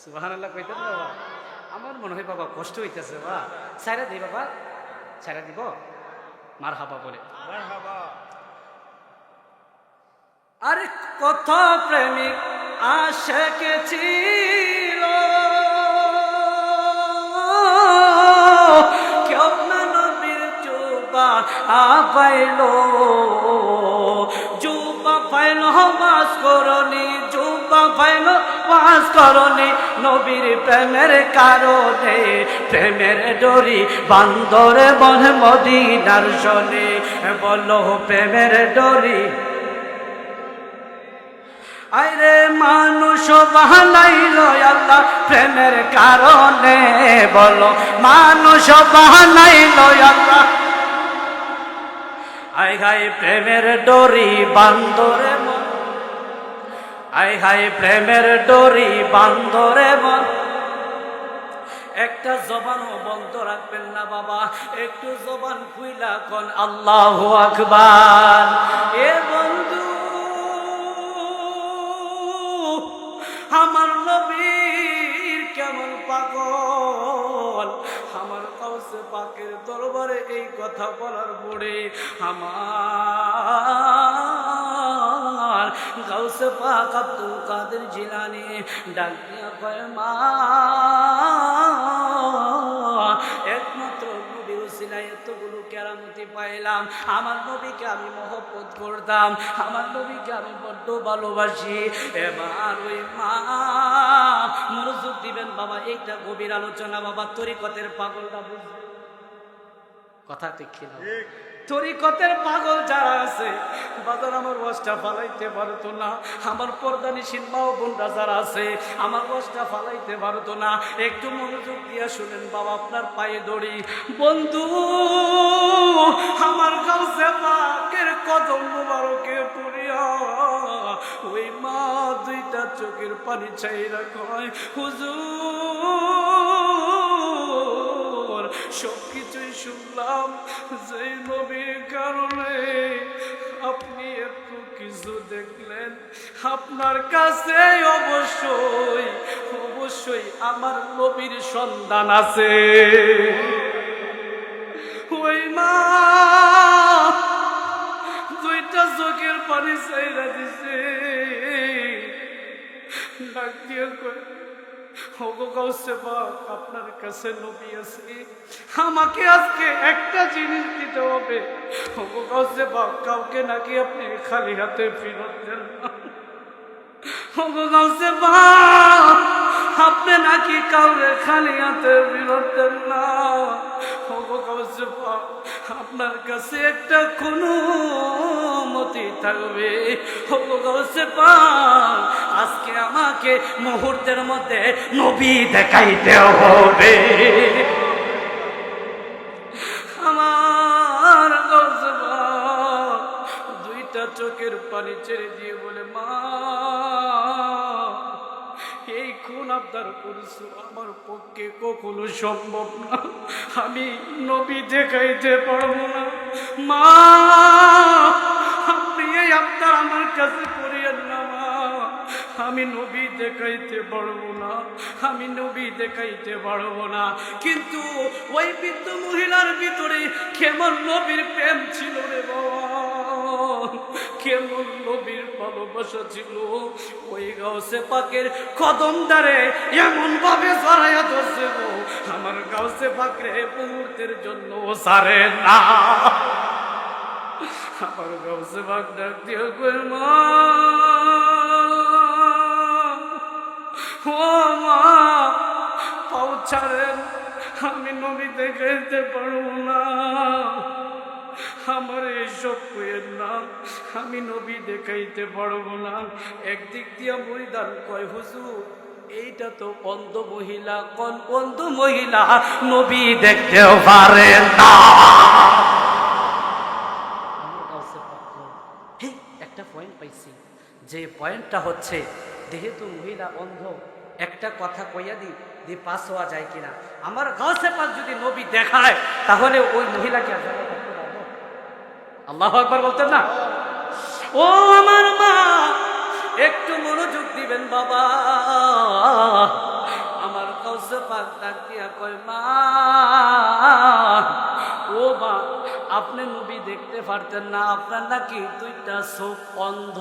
সুবহানাল্লাহ কইতেন না বাবা? আমার মনে হয় বাবা কষ্ট হইতেছে। বা ছাইরা দিই বাবা, ছাইরা দিব মারহাবা বলে। মারহাবা। আরে কত প্রেমিক আশিক ছিল, কেউ না নবীর জুবা পাইলো, জুবা পাইলো ওয়াজ করণী, জুবা পাইলো ওয়াজ করণী, নবীর প্রেমের কারণে প্রেমের ডরি বান্দরে বনে মদিনার শোনে, বলো প্রেমের ডরি। আরে মানুষ বানাইলো আল্লাহ প্রেমের কারণে, বলো মানুষ বানাইলো আল্লাহ, আই হাই প্রেমের ডরি বান্দরে মন, আই হাই প্রেমের ডরি বান্দরে মন। একটা জবানও বন্ধ রাখবেন না বাবা, একটু জবান খুইলা কোন আল্লাহু আকবার। এ বন্ধু, আমার নবীর কেমন পাগল, আমার কাউসে পাকের দরবারে এই কথা বলার পরে আমার গাউসে পাক আব্দুল কাদের জিলানী ডাক দিয়া কয়, মা একমাত্র নবীর উসিলায় এতগুলো কেরামতি পাইলাম, আমার নবীকে আমি মহব্বত করতাম, আমার নবীকে আমি বড্ড ভালোবাসি। এবার ওই মা মনোযোগ দিবেন বাবা, এইটা গভীর আলোচনা বাবা, তরিকতের পাগলটা বুঝবে কথা ঠিক ছিল। তরিকতের পাগল যারা আছে বাজার আমার ওয়াজটা ফালাইতে পারতো না, আমার পর্দানিশীল মা বোনরা যারা আছে আমার ওয়াজটা ফালাইতে পারতো না। একটু মনোযোগ দিয়ে শুনেন বাবা, আপনার পায়ে দড়ি বন্ধু, আমার গাউসে পাকের কদম মুবারকে পড়িয়া ওই মা দুইটা চোখের পানি চাইরা কয়, হুজুর সবকিছুই শুনলাম, যে নবীর কারণে আপনি এত কিছু দেখলেন, আপনার কাছে অবশ্যই অবশ্যই আমার নবীর সন্ধান আছে। ওই মা দুইটা চোখের পানি চাইরা দিছে, ডাক দিয়ে কয়, আপনার কাছে নবী আছে, আমাকে আজকে একটা জিনিস দিতে হবে। কাউকে নাকি আপনি খালি হাতে ফেরত দেন না, আপনি নাকি কাউরে খালি হাতে ফেরত দেন না, আপনার কাছে একটা কোনো মতি থাকবে। আজকে আমাকে মুহূর্তের মধ্যে নবী দেখাইতে হবে। আমার দুইটা চোখের পানি ছেড়ে দিয়ে বলে, মা এই খুন আবদার করছো, আমার পক্ষে কখনো সম্ভব না, আমি নবী দেখাইতে পারবো না। মা আপনি এই আবদার আমার কাছে করিয়েন না, মা আমি নবী দেখাইতে পারবো না, আমি নবী দেখাইতে পারবো না। কিন্তু ওই বৃদ্ধ মহিলার ভিতরে কেমন নবীর প্রেম ছিল রে বাবা, কেমন নবীর ভালোবাসা ছিল। ওই গাউসে পাকের কদম দ্বারে এমন ভাবে জড়াইয়া ধরছে গো, আমার গাউসে পাকরে মুহূর্তের জন্য সারে না। আমার গাউসে পাক ডাক দিয়ে কই, মা ও মা পাও ছাড়েন, আমি নবী দেখাইতে পারবো না, আমার এইসব কইেন না, আমি নবী দেখাইতে পারবো না। একদিক দিয়া মরিদান কয়, হুজুর এইটা তো অন্ধ মহিলা, কোন অন্ধ মহিলা নবী দেখতেও পারে না। একটা পয়েন্ট পাইছি, যে পয়েন্টটা হচ্ছে যেহেতু মহিলা অন্ধ, একটা কথা কইয়া দি পাস হওয়া যায় কিনা। আমার গাছে পাস যদি নবী দেখায় তাহলে ওই মহিলাকে আজাদ করতে পারবো? আল্লাহু আকবার বলতেন না? ও আমার মা, একটু মনোযোগ দিবেন বাবা। আমার কাছে পাক ডাক দিয়া কয়, মা ও মা, আপনি নবী দেখতে পারতেন না, আপনার নাকি দুইটা চোখ অন্ধ।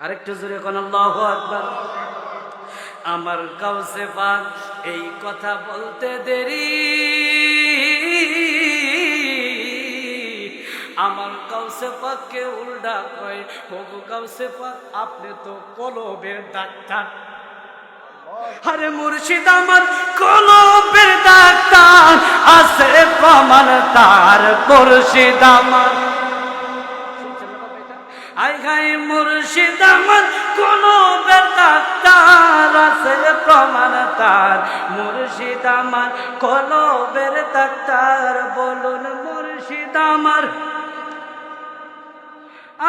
আরেকটু জোরে কোন আল্লাহু আকবার। আমার কাউসে পাক এই কথা বলতে দেরি, আমার কাউসে পাককে উল্টা কয়, ওগো কাউসে পাক, আপনি তো কলবের ডাক্তার। আরে মুর্শিদ আমার কলবের ডাক্তার, আছে প্রমাণ তার মুর্শিদ আমার। আই গাই মুর্শিদ আমার কলবের ডাক্তার, আছে প্রমাণ তার মুর্শিদ আমার কলবের ডাক্তার। বলুন মুর্শিদ আমার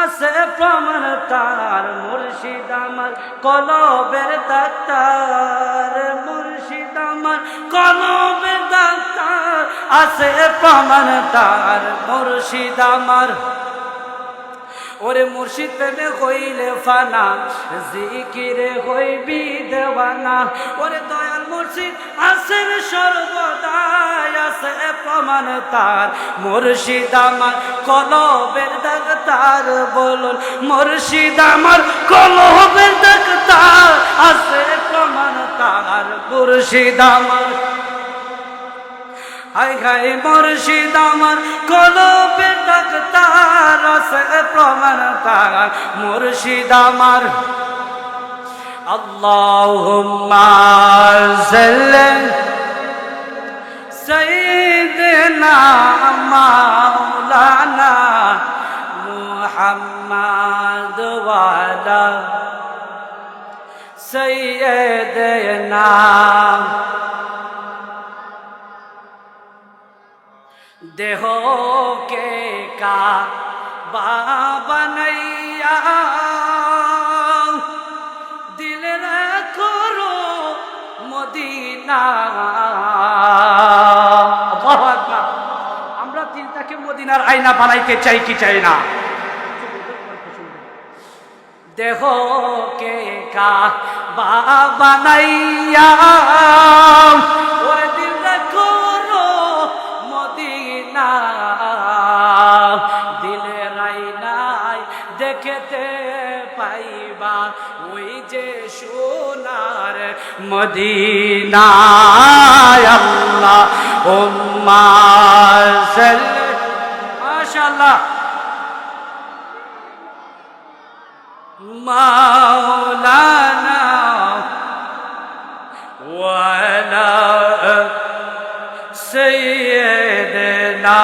আছে প্রমাণ তার মুর্শিদ আমার কলবের ডাক্তার। মুর্শিদ আমার কলবের ডাক্তার, আছে প্রমাণ তার মুর্শিদ আমার। ওরে মুর্শিদ প্রেমে হইলে ফানা, জিকিরে হইবি দেওয়ানা। ওরে দয়াল মুর্শিদ আছেন সর্বদাই, আছে প্রমাণ তার মুর্শিদ আমার কলবের ডাক্তার। বলুন মুর্শিদ আমার কলবের ডাক্তার, আছে প্রমাণ তার মুর্শিদ আমার। হাই হাই মুর্শিদ আমার কলবের ডাক্তার, আছে প্রমাণ তার মুর্শিদ আমার। আল্লাহুম্মা সাল্লি সাইয়্যিদিনা মাওলানা মুহাম্মাদ ওয়া আলা সাইয়্যিদিনা। দেহ কে কাবা বানাইয়া, দিল রাখো মদিনা। আমরা দিলটাকে মদিনার আয়না বানাইতে চাই কি চাই না? দেহ কে কাবা বানাইয়া, ওরে দিল রাখো মদিনা। দিলের আয়নায় দেখতে পাইবা ওই যে সোনার মদিনা। আল্লাহুম্মা সাল্লি, মাশাআল্লাহ, মাওলানা ওয়া আলা সাইয়্যিদিনা।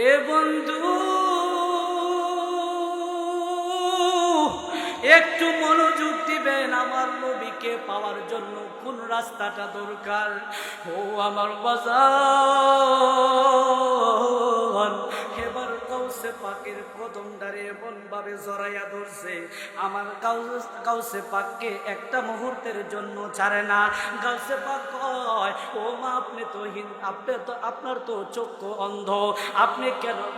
এ বন্ধু একটু মনোযোগ দিবেন, আমার নবীকে পাওয়ার জন্য কোন রাস্তাটা দরকার। ও আমার বাজার, এবার কাউসে পাকের কদমদারে এমন ভাবে জড়াইয়া ধরছে, আমার কাউসে পাককে একটা মুহূর্তের জন্য ছাড়ে না। কাউসে পাক কয়, ও মা, আপনি তো আপনার তো চক্ষু অন্ধ, আপনি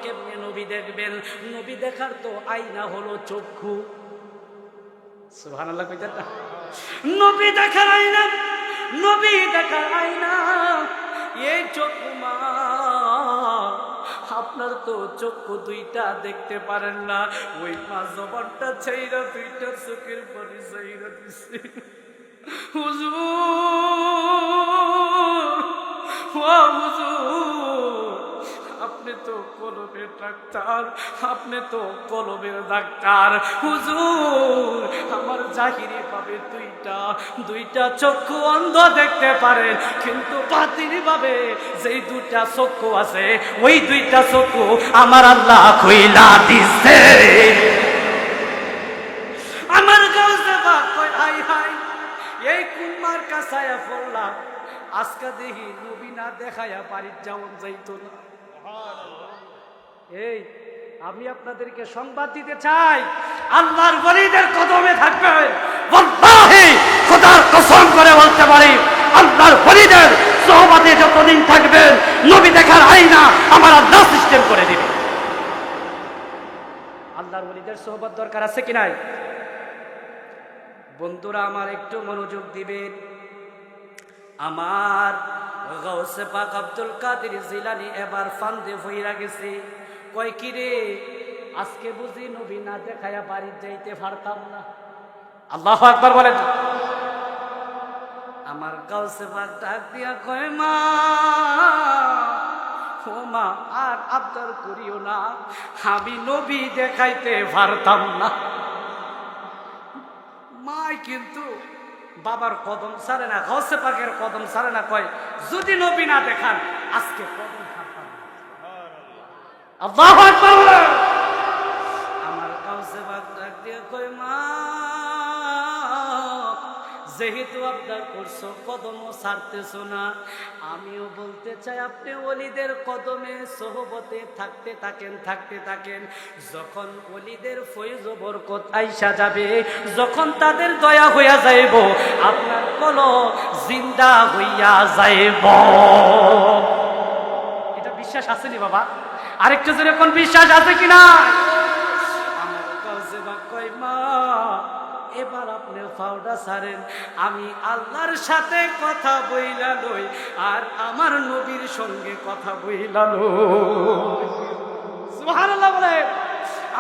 কেমনে নবী দেখবেন? নবী দেখার তো আয়না হলো চক্ষু। সুবহানাল্লাহ কইতেন না? নবী দেখার আয়না, নবী দেখার আয়না এই চক্ষু। মা, আপনার তো চক্ষু দুইটা দেখতে পারেন না। ওই মা জবানটা ছাইরা দুইটা চোখের পানি ছাইরা দিছে। হুজুর, ও হুজুর, আপনি তো কলবের ডাক্তার, আপনি তো কলবের ডাক্তার। হুজুর, আমার জাহিরি ভাবে দুইটা চক্ষু অন্ধ দেখতে পারে, কিন্তু বাতিনি ভাবে যেই দুইটা চক্ষু আছে ওই দুইটা চক্ষু আমার আল্লাহ খুইলা দিছে। আমার গাউসে পাক কয় হাই হাই, এই কুমার কাছায়া পড়লাম, আজকে দেখি নবী না দেখায়া বাড়ির যাওন যাইতো না। এই আমি আপনাদেরকে সংবাদ দিতে চাই, আল্লাহর ওলিদের কদমে থাকবেন। ওয়াল্লাহি খোদার কসম করে বলতে পারি, আল্লাহর ওলিদের সোহবতে যতদিন থাকবেন, নবী দেখার আইনা আমার আল্লাহ সিস্টেম করে দিবে। আল্লাহর ওলিদের সোহবত দরকার আছে কি নাই? বন্ধুরা আমার একটু মনোযোগ দিবেন। আমার গাউসে পাক আব্দুল কাদের জিলানী এবার ফান্দে হইরা গেছে। কয় কি রে, আজকে বুঝি নবী না দেখায়া বাড়ি যাইতে পারতাম না? আল্লাহু আকবার বলেন। আমার গাউসে পাক ডাক দিয়া কয় মা, ও মা আর আবদার করিও না, আমি নবী দেখাইতে পারতাম না। মাই কিন্তু বাবার কদম ছাড়ে না, গাউসে পাকের কদম ছাড়ে না। কয় যদি নবী না দেখান আজকে কদম ছাড়তাম না। আল্লাহু আকবার। আমার গাউসে পাক ডাক দিয়ে কয় মা, যেহেতু আবদার করছো, কদমও ছাড়তেছো না, আমিও বলতে চাই আপনি ওলিদের কদমে সোহবতে থাকতে থাকেন। যখন ওলিদের ফয়জ বরকত আইসা যাবে, যখন তাদের দয়া হইয়া যাইব, আপনার কলম জিন্দা হইয়া যাইব। এটা বিশ্বাস আসেনি বাবা? আরেকটু জোরে কোন বিশ্বাস আছে কিনা? আমার কাছে বা কয় মা, এবার আপনি ফাউডা ছাড়েন, আমি আল্লাহর সাথে কথা বইলা লই আর আমার নবীর সঙ্গে কথা বইলা লই। সুবহানাল্লাহ বলে।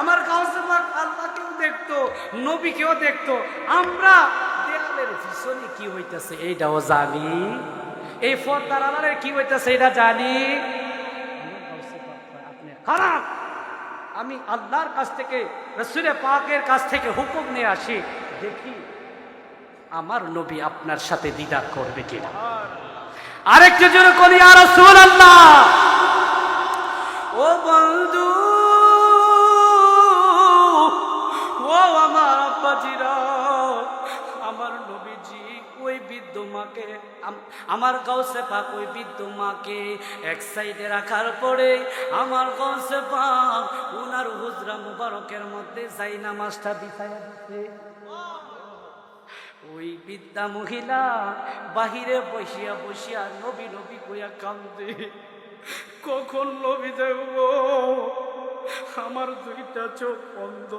আমার গাউসে পাক আল্লাহকেও দেখতো, নবীকেও দেখতো। আমরা দেয়ালের পিছনে কি হইতাছে এইটাও জানি, এই পর্দার আড়ালে কি হইতাছে এটা জানি। আপনি খারাপ, আমি আল্লাহর কাছ থেকে, রাসূলে পাকের কাছ থেকে হুকুম নিয়ে আসি, দেখি আমার নবী আপনার সাথে দিদার করবে কিনা। আরেকটু জোরে করি ইয়া রাসূলুল্লাহ। ও বন্ধু, ও আমার আব্বাজিরা, আমার নবীজি ওই বৃদ্ধ মাকে, আমার গাউসে পাক ওই বৃদ্ধ মাকে এক সাইডে রাখার পরে আমার গাউসে পাক উনার হুজরা মুবারকের মধ্যে যাই নামাজটা বিছায়া দিতে। ওই বৃদ্ধা মহিলা বাহিরে বসিয়া নবী নবী কইয়া কান্দে। কখন নবী দেখব? আমার দুইটা চোখ বন্ধ,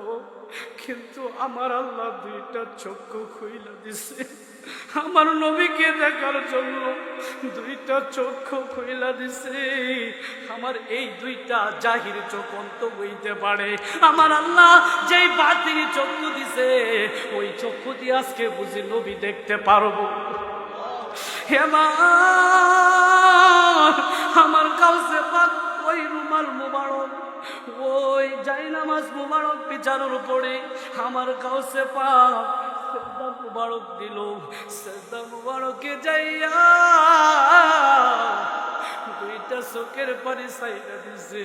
কিন্তু আমার আল্লাহ দুইটা চক্ষু খুইলা দিছে। আমার নবীকে দেখার জন্য দুইটা চক্ষু খুইলা দিছে। আমার এই দুইটা জাহির চোখ অন্ত হইতে পারে, আমার আল্লাহ যেই বাতিনি চক্ষু দিছে ওই চক্ষু দিয়ে আজকে বুঝি নবী দেখতে পারবো। আমার গাউসে পাক ওই রুমাল মুবারক, ওই জায়নামাজ মুবারক বিছানোর উপরে আমার গাউসে পাক সেজদা মুবারক দিল। সেজদা মুবারকে যাইয়া দুইটা চোখের পানি ছাইড়া দিছে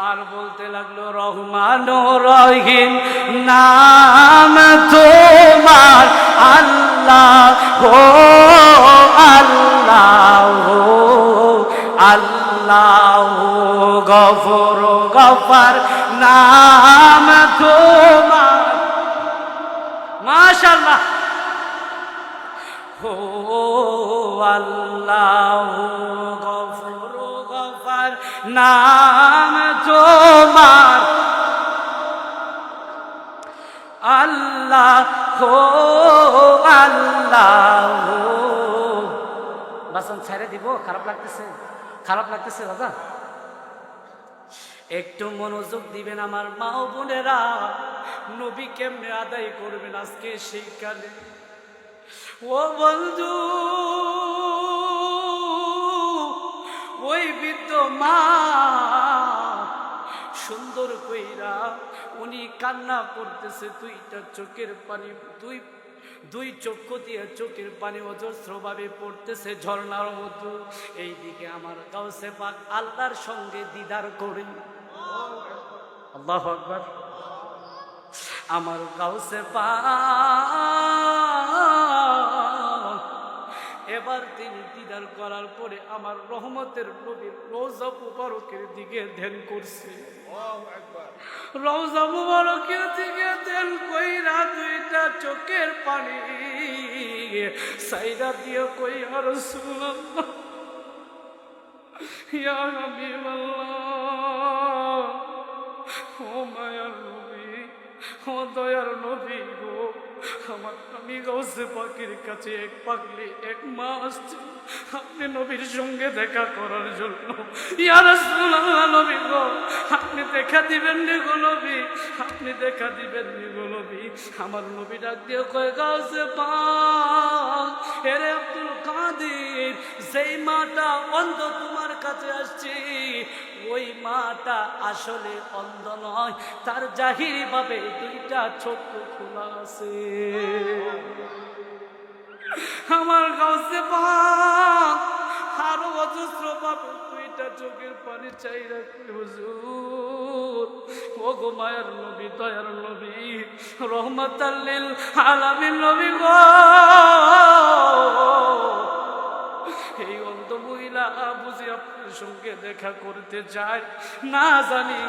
আর বলতে লাগলো, রহমান রহিম নাম তোমার আল্লাহ, ও আল্লাহ, ও আল্লাহ, গফর গফার নাম তোমার। মাশাআল্লাহ। ও আল্লাহ, গফর গফার নাম তোমার, আল্লাহ, ও আল্লাহ। বাসন ছেড়ে দিব? খারাপ লাগতেছে দাদা? একটু মনোযোগ দিবেন আমার মা ও বোনেরা। নবী কেমনে আদায় করবেন আজকে সেই কালে? ও বন্ধু, ওই বৃদ্ধ মা সুন্দর কইরা উনি কান্না করতেছে, দুইটা চোখের পানি, দুই চক্ষু দিয়ে চোখের পানি অজস্রভাবে পড়তেছে ঝর্ণার মতো। এইদিকে আমার গাউসে পাক আল্লাহর সঙ্গে দিদার করি। আল্লাহু আকবার। আমার গাউসে পাক এবার তিনি দিদার করার পরে আমার রহমতের নবীর রওজা মুবারকের দিকে ধ্যান করছে। রওজা মুবারকের দিকে ধ্যান কইরা দুইটা চোখের পানি সাইরা দিয়ে কই, ইয়া রাসূলুল্লাহ, ইয়া হাবিবাল্লাহ, ও মায়ার নবী, ও দয়ার নবী গো, আমি গাউসে পাকের কাছে এক পাগলি এক মা আসছি আপনি নবীর সঙ্গে দেখা করার জন্য। ইয়া রাসূলুল্লাহ, নবী গো, আপনি দেখা দিবেন নি গো নবী, আপনি দেখা দিবেন নি গো নবী। আমার নবী ডাক দিয়ে কয়, গাউসে পাক, এরে আব্দুল কাদের, যেই মাটা অন্ধ তোমার কাছে আসছে ওই মাটা আসলে অন্ধ নয়, তার জাহিরি ভাবে দুইটা চক্ষু খোলা আছে। আমার গাউসে পাক আরো অজস্র ভাবে দুইটা চোখের পানি চাই রাখি, হুজুর, ও গো মায়ার নবী, দয়ার নবী, রহমাতাল লিল আলামিন নবী গো, এই অন্ধ মহিলা বুঝি আপনার সঙ্গে দেখা করতে চায়, না জানি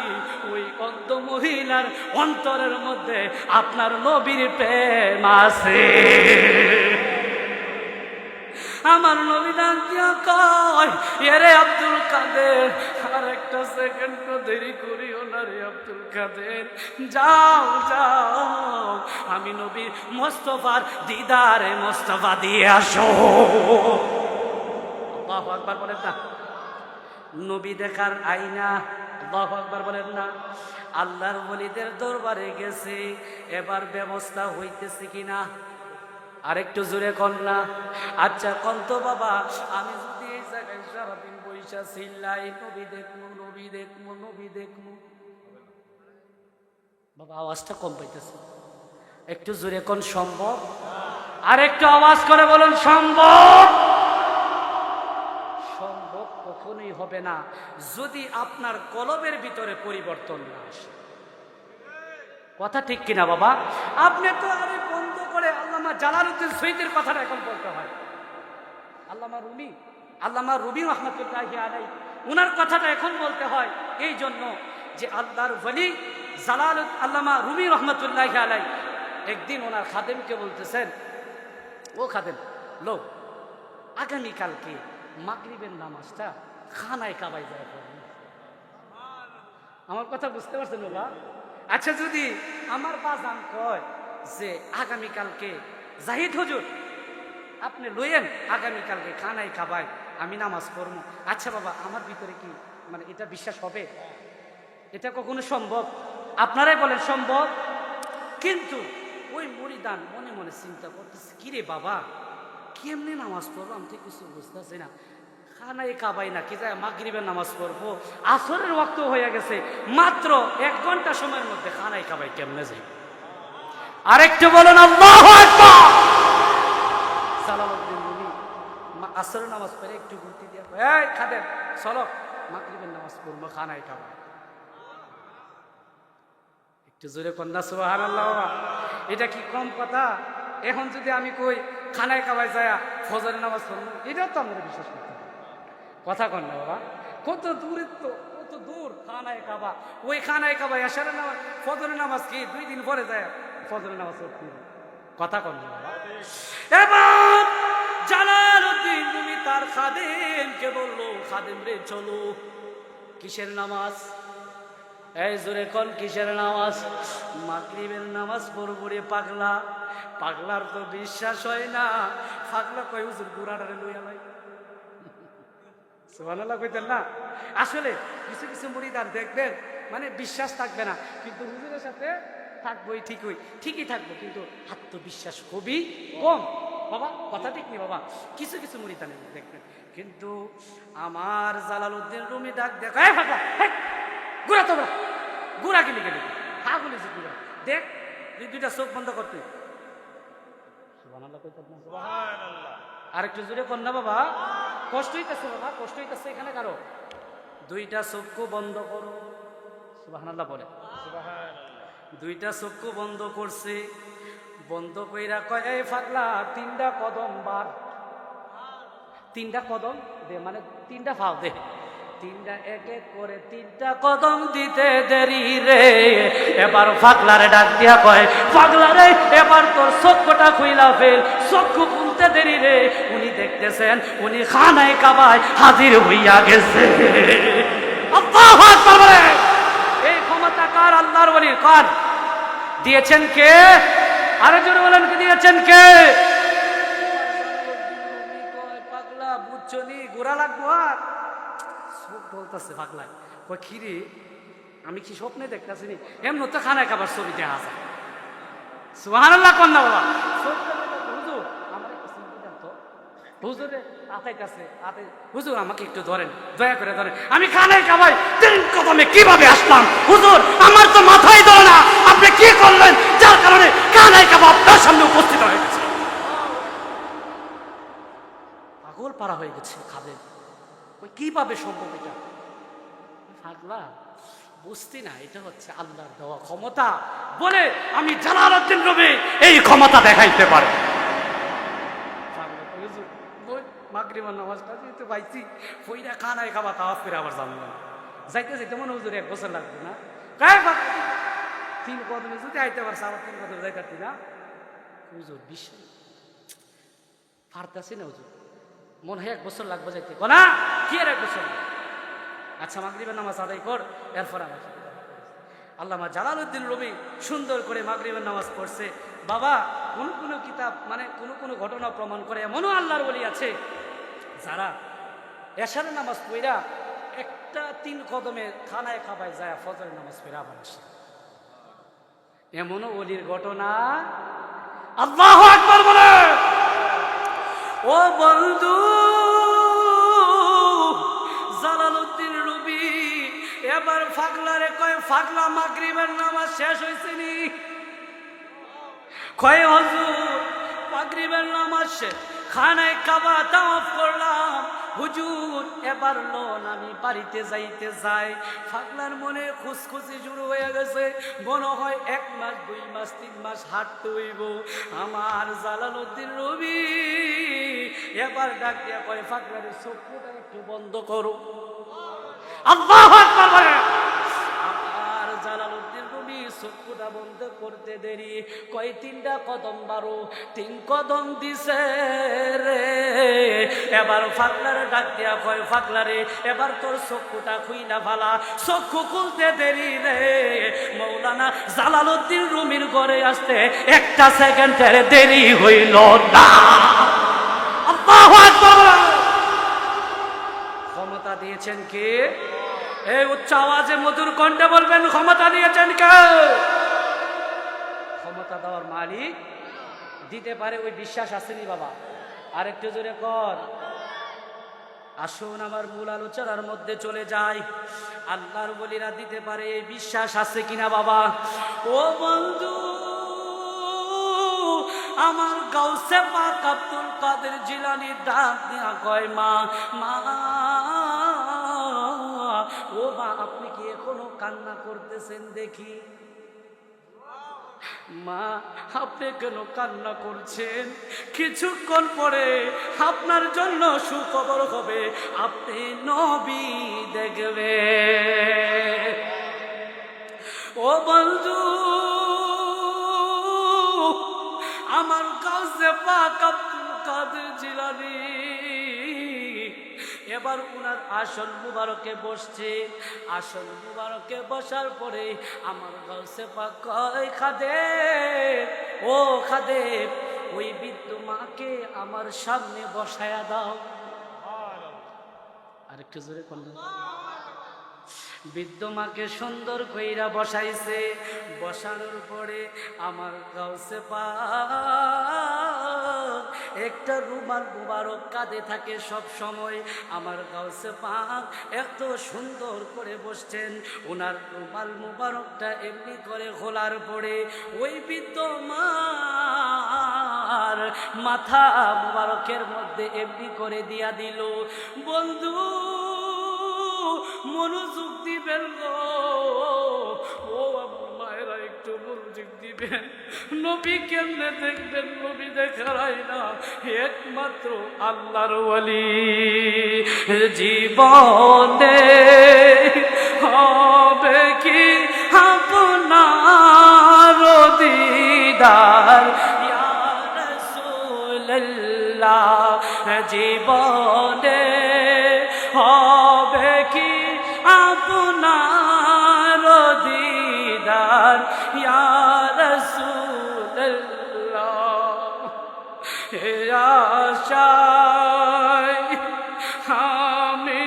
ওই অন্ধ মহিলার অন্তরের মধ্যে আপনার নবীর প্রেম আছে। আমার নবী ডাক দিয়া কয়, এরে আব্দুল কাদের, আর একটা সেকেন্ড দেরি করিও না রে আব্দুল কাদের, যাও যাও, আমি নবীর মোস্তফার দিদারে মোস্তফা দিয়ে আসো। আল্লাহু আকবার বলেন না, নবী দেখার আয়না। আল্লাহু আকবার বলেন না। আল্লাহর ওলিদের দরবারে গেছে, এবার ব্যবস্থা হইতেছে কিনা আরেকটু জোরে কন না। আচ্ছা কন তো বাবা, আমি যদি এই জায়গায় সারাদিন বৈশা চিল্লাই নবী দেখমু, নবী দেখমু, নবী দেখমু, বাবা আওয়াজটা কম পাইতেছে, একটু জোরে কোন সম্ভব? আর একটু আওয়াজ করে বলুন সম্ভব? সম্ভব কখনোই হবে না যদি আপনার কলবের ভিতরে পরিবর্তন না আসে। কথা ঠিক কিনা বাবা? আপনি তো আরে বন্ধ করে আল্লামা জালালউদ্দিন সৈয়দের কথাটা এখন বলতে হয়। আল্লামা রুমি রহমাতুল্লাহি আলাইহি উনার কথাটা এখন বলতে হয় এই জন্য যে আল্লাহর ওলি আল্লামা রুমি রহমাতুল্লাহি আলাইহি একদিন ওনার খাদেমকে বলতেছেন, ও খাদেম লো, আগামীকালকে মাগরিবের নামাজটা খানায় কাবায় যায় পড়বেন। আমার কথা বুঝতে পারছেন বাবা? আচ্ছা যদি আমার বাজান কয় যে আগামীকালকে জাহিদ হুজুর আপনি লইয়েন, আগামীকালকে খানায় কাবায় আমি নামাজ পড়বো, আচ্ছা বাবা আমার ভিতরে কি মানে এটা বিশ্বাস হবে? এটা কখনো সম্ভব? আপনারাই বলেন সম্ভব? কিন্তু ওই মুরিদান মনে মনে চিন্তা করতেছে, কিরে বাবা কেমনি নামাজ পড়বো, আমি তো কিছু বুঝতেছি না, খানায় কাবাই না কি যায় মাগরিবের নামাজ পড়বো, আসরের ওয়াক্ত হয়ে গেছে, মাত্র 1 ঘন্টা সময়ের মধ্যে খানায় কাবাই কেমনে যাই? আরেকটু বলুন আল্লাহু আকবার। জালালউদ্দিন রুমি আসরের নামাজ পড়ে একটু ঘুরতে দিয়া, এই খাদেম চলো মাগরিবের নামাজ পড়বো খানায় কাবাই। একটু জোরে কন্যা সুবহানাল্লাহ। এটা কি কম কথা? এখন যদি আমি কই খানায় কাবায় যায় ফজরের নামাজ পড়বো, এটাও তো আমরা বিশ্বাস করতে হবে। কথা কন না বাবা, কত দূরের তো, কত দূর খানায় কাবা, ওই খানায় কাবা এশারের নামাজ ফজরের নামাজ কি 2 দিন পরে যায় ফজরের নামাজ পড়তে। কথা কন না বাবা। এবার জালালউদ্দিন রুমি তার খাদেমকে বললো, খাদেম রে চলো, কিসের নামাজ? এই জোরে কোন কিসের নামাজ? মাগরিবের নামাজ পড়বো রে পাগলা। পাগলার তো বিশ্বাস হয় না, পাগলা কয় হুজুর গুড়াটারে লইয়া লাই। সুবহানাল্লাহ কইতেন না? আসলে কিছু কিছু মুরিদান দেখবেন মানে বিশ্বাস থাকবে না, কিন্তু হুজুরের সাথে থাকবোই, ঠিকই থাকবো, কিন্তু আত্মবিশ্বাস খুবই কম বাবা। কথা ঠিক নি বাবা? কিছু কিছু মুরিদান দেখবেন, কিন্তু আমার জালালউদ্দিন রুমি ডাক দেখ, গুড়া তোমরা গুড়া কি লিখে দেখি হা বলেছি গুড়া দেখ দুইটা চোখ বন্ধ করতে আরেকটু জোরে কর না বাবা, কষ্ট হইতেছে বাবা, কষ্ট হইতেছে এখানে কারো। দুইটা চক্ষু বন্ধ করো, সুবহানাল্লাহ বলে। দুইটা চক্ষু বন্ধ করছে, বন্ধ কইরা কয় এই পাগলা তিনটা কদম বার, তিনটা কদম দে, মানে তিনটা ফাও দে, তিনটা এক এক করে তিনটা কদম দিতে দেরি রে। এবার পাগলারে ডাক দিয়া কয় পাগলা রে এবার তোর চক্ষুটা খুইলা ফেল, চক্ষু খুলতে দেরি রে। উনি দেখতেছেন উনি খানায় কাবায় হাজির হইয়া গেছে। আল্লাহু আকবার বলে। এই ক্ষমতা কার? আল্লাহর ওলির। কার দিয়েছেন? কে? আরো জোরে বলেন, কি দিয়েছেন? কে? পাগলা বুঝছো নি গোড়া লাগবো আর সব বলতেছে পাগলায়। কই খিরে আমি কি স্বপ্নে দেখতেছি নি? এমন তো খানায় খাবার ছবি দেখা যায়। সুবহানাল্লাহ কোন না বাবা। হুজুর আমার একটু চিন্তা দেন তো, হুজুরে আতাইতাছে আতে, হুজুর আমাকে একটু ধরেন, দয়া করে ধরেন, আমি খানায় খাবাই তিন কদমে কিভাবে আসলাম হুজুর? আমার তো মাথায় ধরে না, আপনি কি করলেন যার কারণে খানায় খাবা আপনার সামনে উপস্থিত হয়ে গেছে? পাগল পারা হয়ে গেছে খাবেন। ওই কিভাবে সম্ভব এটা? পাগলা বুঝতি না এটা হচ্ছে আল্লাহর দেওয়া ক্ষমতা বলে আমি জালালউদ্দিন রুমি এই ক্ষমতা দেখাইতে পারে। মাগরিবের নামাজটা দিতে পাইছি, ফইরা খানায় খাবা তাওয়াফ করে আবার জানলাম যাইতে যাইতে মনে হুজুর 1 বছর লাগবে না? তিন কদমে যদি আইতে পারছে আবার 3 কদমে যাইতে না হুজুর, বিশ্বাস পারতাছি না হুজুর, মনে হয় 1 বছর লাগবে যাইতে। না কি আর 1 বছর? আচ্ছা মাগরিবের নামাজ আদায় কর, এরপর আমার আল্লামা জালালউদ্দিন রুমি সুন্দর করে মাগরিবের নামাজ পড়ছে। বাবা কোন কোন কিতাব মানে কোন কোন ঘটনা প্রমাণ করে এমনও আল্লাহর ওলি আছে যারা এশারের নামাজ পড়া একটা 3 কদমে খানায় খাবায় যায় ফজরের নামাজ পড়া আবার আসে। এমনও ওলির ঘটনা। আল্লাহু আকবার বলে। ও বন্ধু জালালউদ্দিন রুমি এবার পাগলারে কয় পাগলা মাগরিবের নামাজ শেষ হইছে নি? কয় হুজুর মাগরিবের নামাজ শেষ, খানায় কাবা তাওয়াফ করলাম হুজুর, এবার লোন আমি বাড়িতে যাইতে যাই। পাগলার মনে খুশখুশি শুরু হয়ে গেছে, মনে হয় 1 মাস 2 মাস 3 মাস হাঁটতে হইব। আমার জালালউদ্দিন রুমি এবার ডাক দিয়া কয় পাগলারে চোখটা একটু বন্ধ করো। আল্লাহু আকবার বলে। আমার জালালউদ্দিন রুমি চোখটা বন্ধ করতে দেরি, কয় 3টা কদম বারো, 3 কদম দিছে রে। এবার পাগলারে ডাক দিয়া কয় পাগলারে এবার তোর চক্ষুটা খুইলা ফালা, চক্ষু খুলতে দেরি রে। মাওলানা জালালউদ্দিন রুমির ঘরে আসতে 1 সেকেন্ডের দেরি হইল না। আল্লাহু আকবার। ক্ষমতা দিয়েছেন কে? এই উচ্চ আওয়াজে মধুর কণ্ঠে বলবেন ক্ষমতা দিয়েছেন কে? ক্ষমতা দেওয়ার মালিক দিতে পারে, ওই বিশ্বাস আসেনি বাবা? আরেকটু জোরে কর। আসুন আমার মূল আলোচনার মধ্যে চলে যাই। আল্লাহর ওলিরা দিতে পারে এই বিশ্বাস আছে কিনা বাবা? ও বন্ধু আমার গাউসে পাক আব্দুল কাদের জিলানী ডাক দিয়া কয় মা মা, ও মা আপনি কি এখনো কান্না করতেছেন দেখি? মা আপনি কেন কান্না করছেন? কিছুক্ষণ পরে আপনার জন্য সুখবর হবে, আপনি নবী দেখবেন। ও বন্ধু আমার গাউসে পাক আব্দুল কাদের জিলানী এবার উনার আসন মুবারকে বসছে। আসন মুবারকে বসার পরে আমার গাউসে পাক কয় খাদেম, ও খাদেম ওই বৃদ্ধ মাকে আমার সামনে বসায়া দাও। আরেকটু জোরে বলুন। বৃদ্ধ মাকে সুন্দর কইরা বসাইছে। বসানোর পরে আমার গাউসে পাক একটা রুমাল মুবারক কাঁধে থাকে সব সময়। আমার গাউসে পাক এত সুন্দর করে বসছেন, ওনার রুমাল মুবারকটা এমনি করে খোলার পরে ওই বৃদ্ধ মার মাথা মুবারকের মধ্যে এমনি করে দিয়া দিল। বন্ধু মনোযোগ দিবেন গো, ও আমার মায়েরা একটু মনোযোগ দিবেন। নবী কেমনে দেখবেন? নবী দেখারাই না, একমাত্র আল্লাহর ওয়ালি। জীবনে হবে কি আপনার দিদার ইয়া রাসূলুল্লাহ, জীবনে হবে কি আপনার দিদার ইয়া রাসূলুল্লাহ। হে আশায় আমি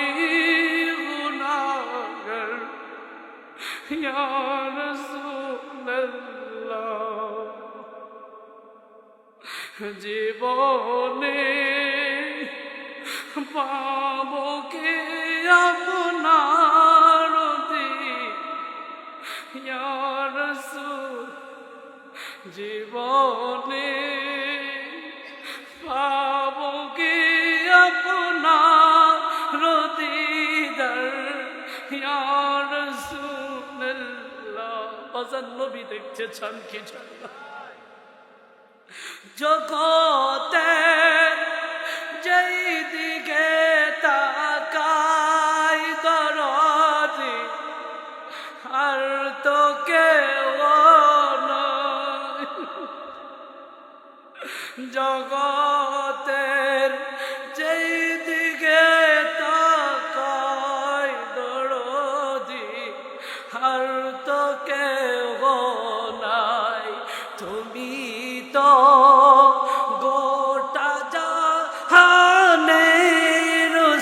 গুনাহগার ইয়া রাসূলুল্লাহ, জীবনে পাবো কে আপনার ইয়া রাসূল, জীবনে পাবো কে আপনার দিদার ইয়া রাসূলুল্লাহ। আজান নবী দেখতে চান কি চান না? জগতে যেই দিকে তাকাই দরদি আর তো কেউ নয়, জগতের যেই দিকে তাকাই দরদি আর তো কেউ নাই, তুমি তো গোটা জাহানের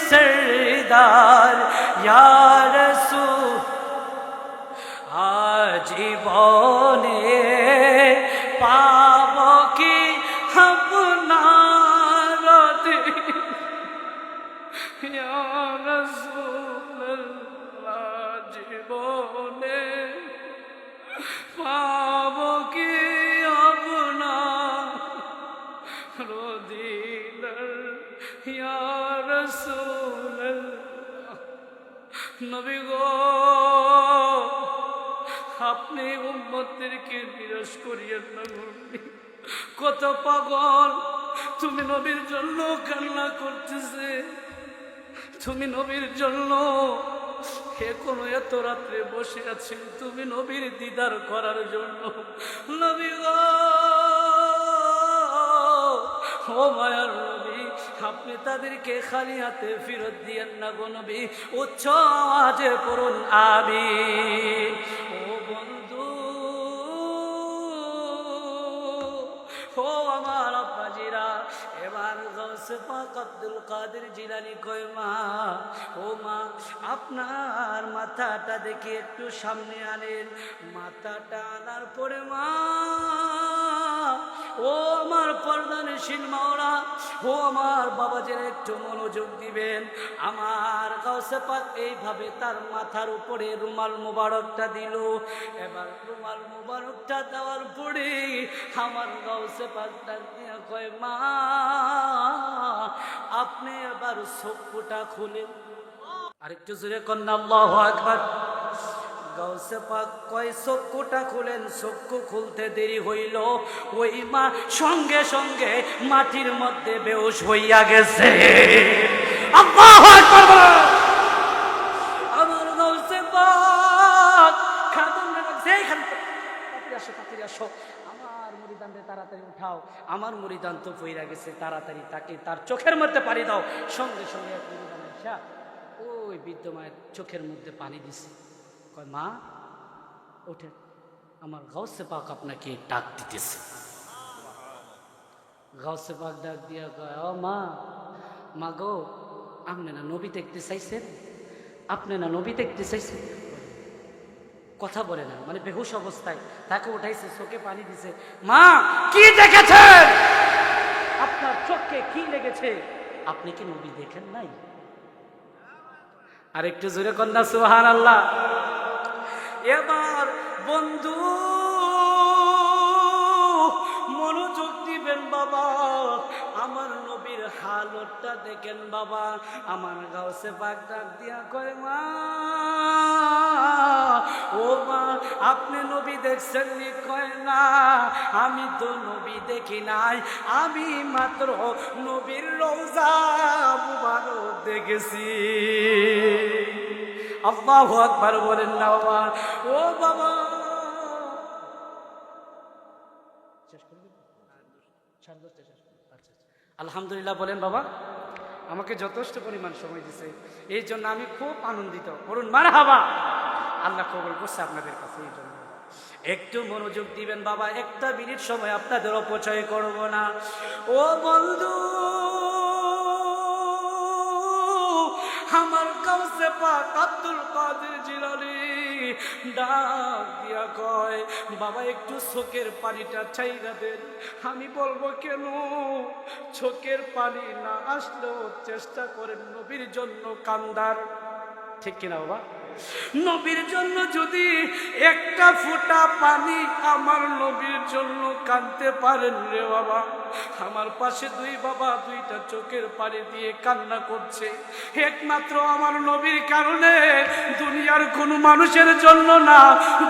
সরদার ইয়া রাসূল, জীবনে পাবো কি আপনার ইয়া রাসূলুল্লাহ, জীবনে পাবো কি আপনার দিদার ইয়া রাসূলুল্লাহ। নবী গো, আপনি উম্মতদেরকে নিরাশ করিয়েন না। কত পাগল তুমি নবীর জন্য কান্না করতেছে, তুমি নবীর জন্য এখনো এত রাত্রে বসে আছেন, তুমি নবীর দিদার করার জন্য। নবী গো, ও মায়ার নবী, আপনি তাদেরকে খালি হাতে ফেরত দিয়েন না গো নবী, উচ্চ আওয়াজে পড়ুন আমিন। ও বন্ধু, ও আমার আব্বাজিরা, এবার গাউসে পাক আব্দুল কাদের জিলানী কয় মা, ও মা আপনার মাথাটা দেখি একটু সামনে আনেন। মাথাটা আনার পরে মা, ও আমার পর্দানশীল মাওলা, ও আমার বাবাজিরা একটু মনোযোগ দিবেন। আমার গাউসে পাক এইভাবে তার মাথার উপরে রুমাল মুবারকটা দিল। এবার রুমাল মুবারকটা দেওয়ার পরে আমার গাউসে পাক ডাক দিয়া কয় মা, আপনি এবার চক্ষুটা খুলেন। আরেকটু জোরে কন্যা আল্লাহু আকবার। গাউসে পাক কয় চক্ষুটা খুলেন। চক্ষু খুলতে দেরি হইল, ওই মা সঙ্গে সঙ্গে মাটির মধ্যে বেহুশ হইয়া গেছে। আল্লাহু আকবার। আমার গাউসে পাক খাদম লাগছে, এইখানে তাড়াতাড়ি আসো, আমার মুরিদানকে তাড়াতাড়ি উঠাও, আমার মুরিদান তো পইরা গেছে, তাড়াতাড়ি তাকে তার চোখের মধ্যে পানি দাও। সঙ্গে সঙ্গে এক মুরিদান এসে ওই বৃদ্ধ মায়ের চোখের মধ্যে পানি দিছে। কয় মা ওঠেন, আমার গাউসে পাক আপনাকে ডাক দিতেছে। গাউসে পাক ডাক দিয়া কয়, ও মা, মা গো, আপনি না নবী দেখতে চাইছেন? আপনি না নবী দেখতে চাইছেন? কথা বলে না, মানে বেহুশ অবস্থায় তাকে উঠাইছে, চোখে পানি দিছে। মা কি দেখেছেন? আপনার চোখে কি লেগেছে? আপনি কি নবী দেখেন নাই? আর একটু জোরে কন্যা সুবহানাল্লাহ। এবার বন্ধু মনোযোগ দিবেন বাবা, আমার নবীর হালতটা দেখেন বাবা। আমার গাউসে পাক ডাক দিয়া কয়, মা ও মা, আপনি নবী দেখছেন নি? কয় না, আমি তো নবী দেখি নাই, আমি মাত্র নবীর রওজা মুবারক দেখেছি। আল্লাহু আকবার বলেন না বাবা। ও বাবা, আলহামদুলিল্লাহ বলেন বাবা। আমাকে যথেষ্ট পরিমাণ সময় দিছে, এই জন্য আমি খুব আনন্দিত। বলুন মারহাবা। আল্লাহ কবুল করছে আপনাদের কাছে, এই জন্য একটু মনোযোগ দিবেন বাবা। একটা মিনিট সময় আপনাদের অপচয় করব না। ও বন্ধু, আমার গাউসে পাক আব্দুল কাদের জিলানী ডাক দিয়া কয়, বাবা একটু চোখের পানিটা ছাইরা দেন। আমি বলবো কেন? চোখের পানি না আসলেও চেষ্টা করেন নবীর জন্য কান্দার, ঠিক কিনা বাবা? নবীর জন্য যদি একটা ফোঁটা পানি আমার নবীর জন্য কাঁদতে পারেন রে বাবা। আমার পাশে দুই বাবা দুইটা চোখের পানি দিয়ে কান্না করছে, একমাত্র আমার নবীর কারণে, দুনিয়ার কোনো মানুষের জন্য না,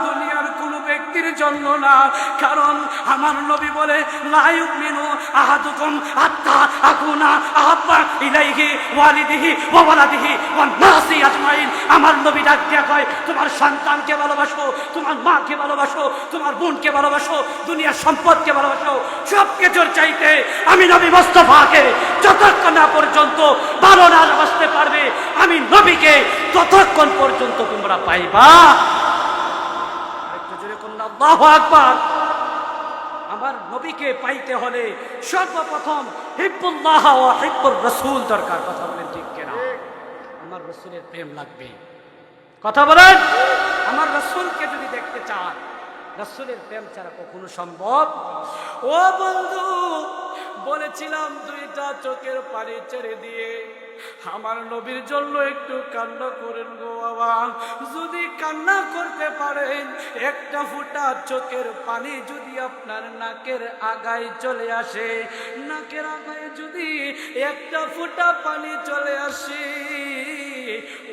দুনিয়ার কোনো ব্যক্তির জন্য না। কারণ আমার নবী বলে, লা ইউমিনু আহাদুকুম হাত্তা আকুনা আহাব্বা ইলাইহি ওয়ালিদিহি ওয়া ওয়ালাদিহি ওয়ান নাসি আজমাইন। আমার নবী ডাক দিয়া কয়, তোমার সন্তানকে ভালোবাসো, তোমার মাকে ভালোবাসো, তোমার বোনকে ভালোবাসো, দুনিয়ার সম্পদকে ভালোবাসো, সব কিছুর চাইতে আমি নবী মুস্তাফাকে যতক্ষণ না পর্যন্ত ভালো না বাসতে পারবে, আমি নবীকে ততক্ষণ পর্যন্ত তোমরা পাইবা। একটু জোরে কোন আল্লাহু আকবার। আমার নবীকে পাইতে হলে সর্বপ্রথম হিব্বুল্লাহ ওয়া হিব্বুর রাসূল দরকার। কথা বলেন ঠিক কিনা? আমার রাসূলের প্রেম লাগবে। কথা বলেন। আমার রাসূলকে যদি দেখতে চান, রাসূলের প্রেম ছাড়া কখনো সম্ভব। ও বন্ধু, বলেছিলাম দুইটা চোখের পানি ছেড়ে দিয়ে আমার নবীর জন্য একটু কান্না করেন গো বাবা। যদি কান্না করতে পারেন, একটা ফোঁটা চোখের পানি যদি আপনার নাকের আগায় চলে আসে, নাকের আগায় যদি একটা ফোঁটা পানি চলে আসে,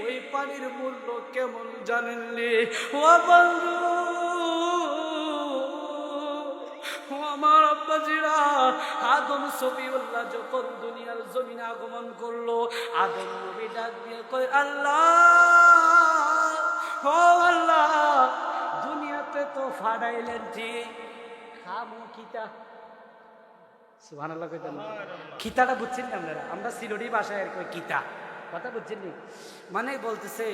ওই পানির মূল্য কেমন জানেননি? ও বন্ধু, আমার আব্বাজিরা, আদম সফিউল্লাহ যখন দুনিয়ার জমিনে আগমন করলো, আদম নবী ডাক দিয়ে কয়, আল্লাহ, ও আল্লাহ, দুনিয়াতে তো ফাড়াইলেন ঠিক, খামু কিতা? সুবহানাল্লাহ কইতেন না? কিতাটা বুঝছেন না আপনারা? আমরা সিলোডি ভাষায় আর কই কিতা, কথা বুঝছেন নি? মানে বলতেছে,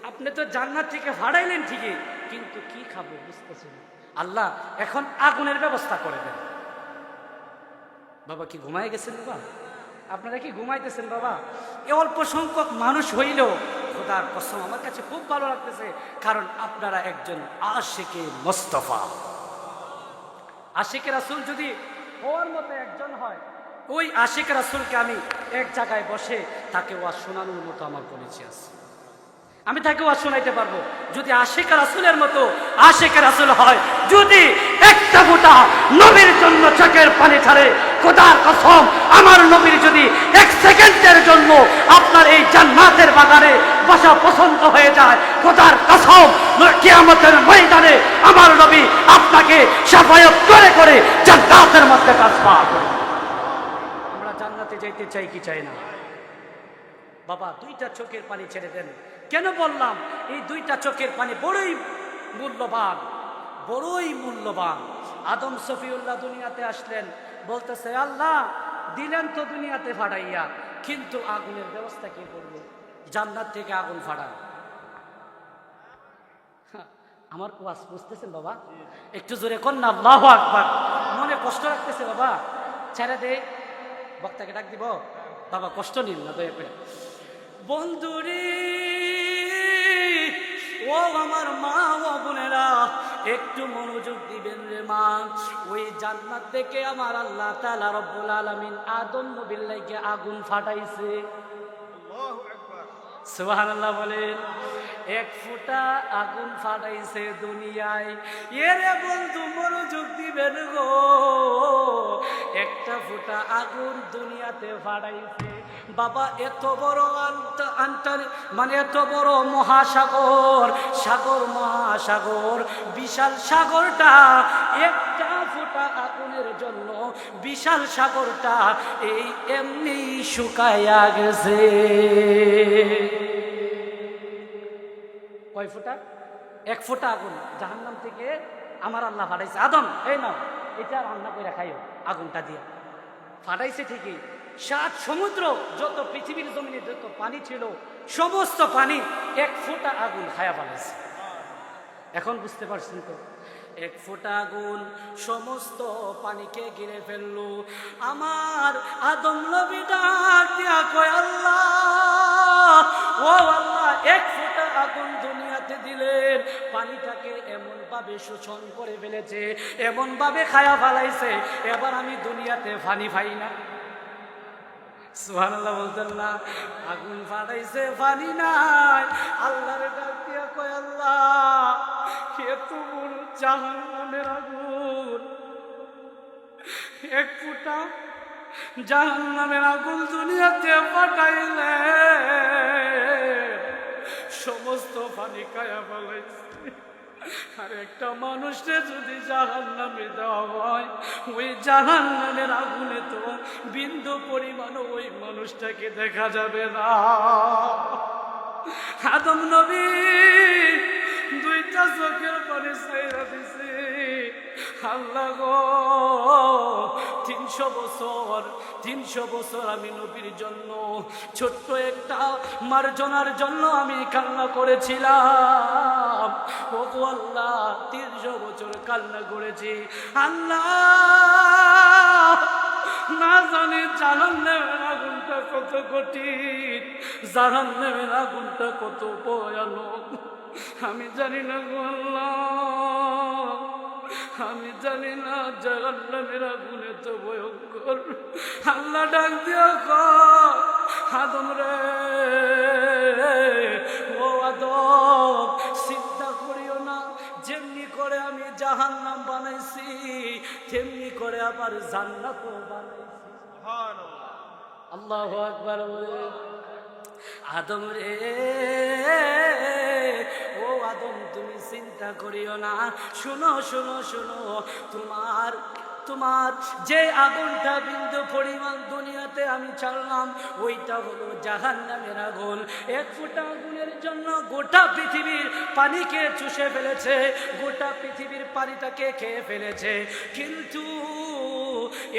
আপনি তো জান্নাত থেকে ফাড়াইলেন ঠিকই, কিন্তু কি খাবো বুঝতেছেন? আল্লাহ এখন আগুনের ব্যবস্থা করে দেন। বাবা কি ঘুমায় গেছেন বাবা? আপনারা কি ঘুমাইতেছেন বাবা? এ অল্প সংখ্যক মানুষ হইলেও খোদার কসম আমার কাছে খুব ভালো লাগতেছে, কারণ আপনারা একজন আশিকে মুস্তাফা। আশিকে রাসূল যদি ওর মতো একজন হয়, ওই আশিকে রাসূলকে আমি এক জায়গায় বসে তাকে ওয়াজ শোনানোর মতো আমার পরিচয় আছে, আমি তাকে ওয়াজ শোনাইতে পারবো। যদি আশিক রাসূলের মতো আশিক রাসূল হয়, যদি একটা ফোঁটা নবীর জন্য চোখের পানি ছাড়ে, খোদার কসম আমার নবীর যদি এক সেকেন্ডের জন্য আপনার এই জান্নাতের বাগানে বসা পছন্দ হয়ে যায়, খোদার কসম কিয়ামতের ময়দানে আমার নবী আপনাকে শাফায়াত করে করে জান্নাতের মধ্যে ট্রান্সফার করবে। আমরা জান্নাতে যাইতে চাই কি চাই না? বাবা দুইটা চোখের পানি ছেড়ে দেন। কেন বললাম এই দুইটা চোখের পানি বড়ই মূল্যবান, বড়ই মূল্যবান। আদম সফিউল্লাহ দুনিয়াতে আসলেন, বলতেছে, আল্লাহ দিলেন তো দুনিয়াতে ফাড়াইয়া, কিন্তু আগুনের ব্যবস্থা কে করবে? জান্নাত থেকে আগুন ফাড়ান। আমার ওয়াজ বুঝতেছেন বাবা? একটু জোরে কোন না আল্লাহু আকবার। মনে কষ্ট রাখতেছে বাবা? ছেড়ে দে, বক্তাকে ডাক দিব। বাবা কষ্ট নিন না দয়া করে। বন্ধুরে ও আমার মা ও বোনেরা, একটু মনোযোগ দিবেন রে মা। ওই জান্নাত থেকে আমার আল্লাহ তাআলা রব্বুল আলামিন আদম নবীর লাগি আগুন ফাটাইছে। আল্লাহু আকবার, সুবহানাল্লাহ বলেন। এক ফোঁটা আগুন ফাটাইছে দুনিয়ায়। এরে বন্ধু মনোযোগ দিবেন গো, একটা ফোঁটা আগুন দুনিয়াতে ফাটাইছে। বাবা এত বড় মানে এত বড় মহাসাগর, সাগর মহাসাগর, বিশাল সাগরটা একটা ফোঁটা আগুনের জন্য বিশাল সাগরটা এই এমনি শুকায়া গেছে। কয় ফোঁটা? এক ফোঁটা আগুন জাহান্নাম থেকে আমার আল্লাহ ফাটাইছে। আদম এই নাও, এটা রান্না করে খাইও আগুনটা দিয়ে। ফাটাইছে ঠিকই, 7 সমুদ্র যত পৃথিবীর জমিনে যত পানি ছিল সমস্ত পানি এক ফোঁটা আগুন খায়া ফেলেছে। এখন বুঝতে পারছেন তো, এক ফোঁটা আগুন সমস্ত পানিকে ঘিরে ফেললো। আমার আদম নবী ডাক দিয়া কয়, আল্লাহ ও আল্লাহ, এক ফোঁটা আগুন দুনিয়াতে দিলেন, পানিটাকে এমন ভাবে শোষণ করে ফেলেছে, এমন ভাবে খায়া ফেলাইছে, এবার আমি দুনিয়াতে পানি পাই না। সুবহানাল্লাহ বলতেন না? আগুন ফাটাইছে, পানি নাই। আল্লাহর ডাক দিয়া কয়, আল্লাহ এত বড় জাহান্নামের আগুন, এক ফোঁটা জাহান্নামের আগুন দুনিয়াতে ফাটাইলে সমস্ত পানি খায়া ফেলাইছে। আর একটা মানুষকে যদি জাহান্নামে দেওয়া হয়, ওই জাহান্নামের আগুনে তো বিন্দু পরিমাণ ওই মানুষটাকে দেখা যাবে না। আদম নবী 2টা চোখের পানি ছাইরা দিছে। আল্লাহ গো, 300 বছর আমি নবীর জন্য ছোট্ট একটা মার্জনার জন্য আমি কান্না করেছিলাম। ও গো আল্লাহ, 300 বছর কান্না করেছি। আল্লাহ না জানি জাহান্নামের আগুনটা কত কঠিন, জাহান্নামের আগুনটা কত ভয়ানক আমি জানি না গো আল্লাহ, আমি জানি না জাহান্নামের আগুন এত ভয়ঙ্কর। আল্লাহ ডাক দিয়া কয়, আদম রে, ও আদম, চিন্তা করিও না, যেমনি করে আমি জাহান্নাম বানাইছি তেমনি করে আবার জান্নাতও বানাইছি। সুবহানাল্লাহ, আল্লাহু আকবার বলে। আদম রে, ও আদম, তুমি চিন্তা করিও না, শুনো শুনো শুনো, তোমার যে আগুনটা বিন্দু পরিমাণ দুনিয়াতে আমি ছাড়লাম, ওইটা হলো জাহান্নামের আগুন। এক ফোঁটা আগুনের জন্য গোটা পৃথিবীর পানিকে চুষে ফেলেছে, গোটা পৃথিবীর পানিটাকে খেয়ে ফেলেছে। কিন্তু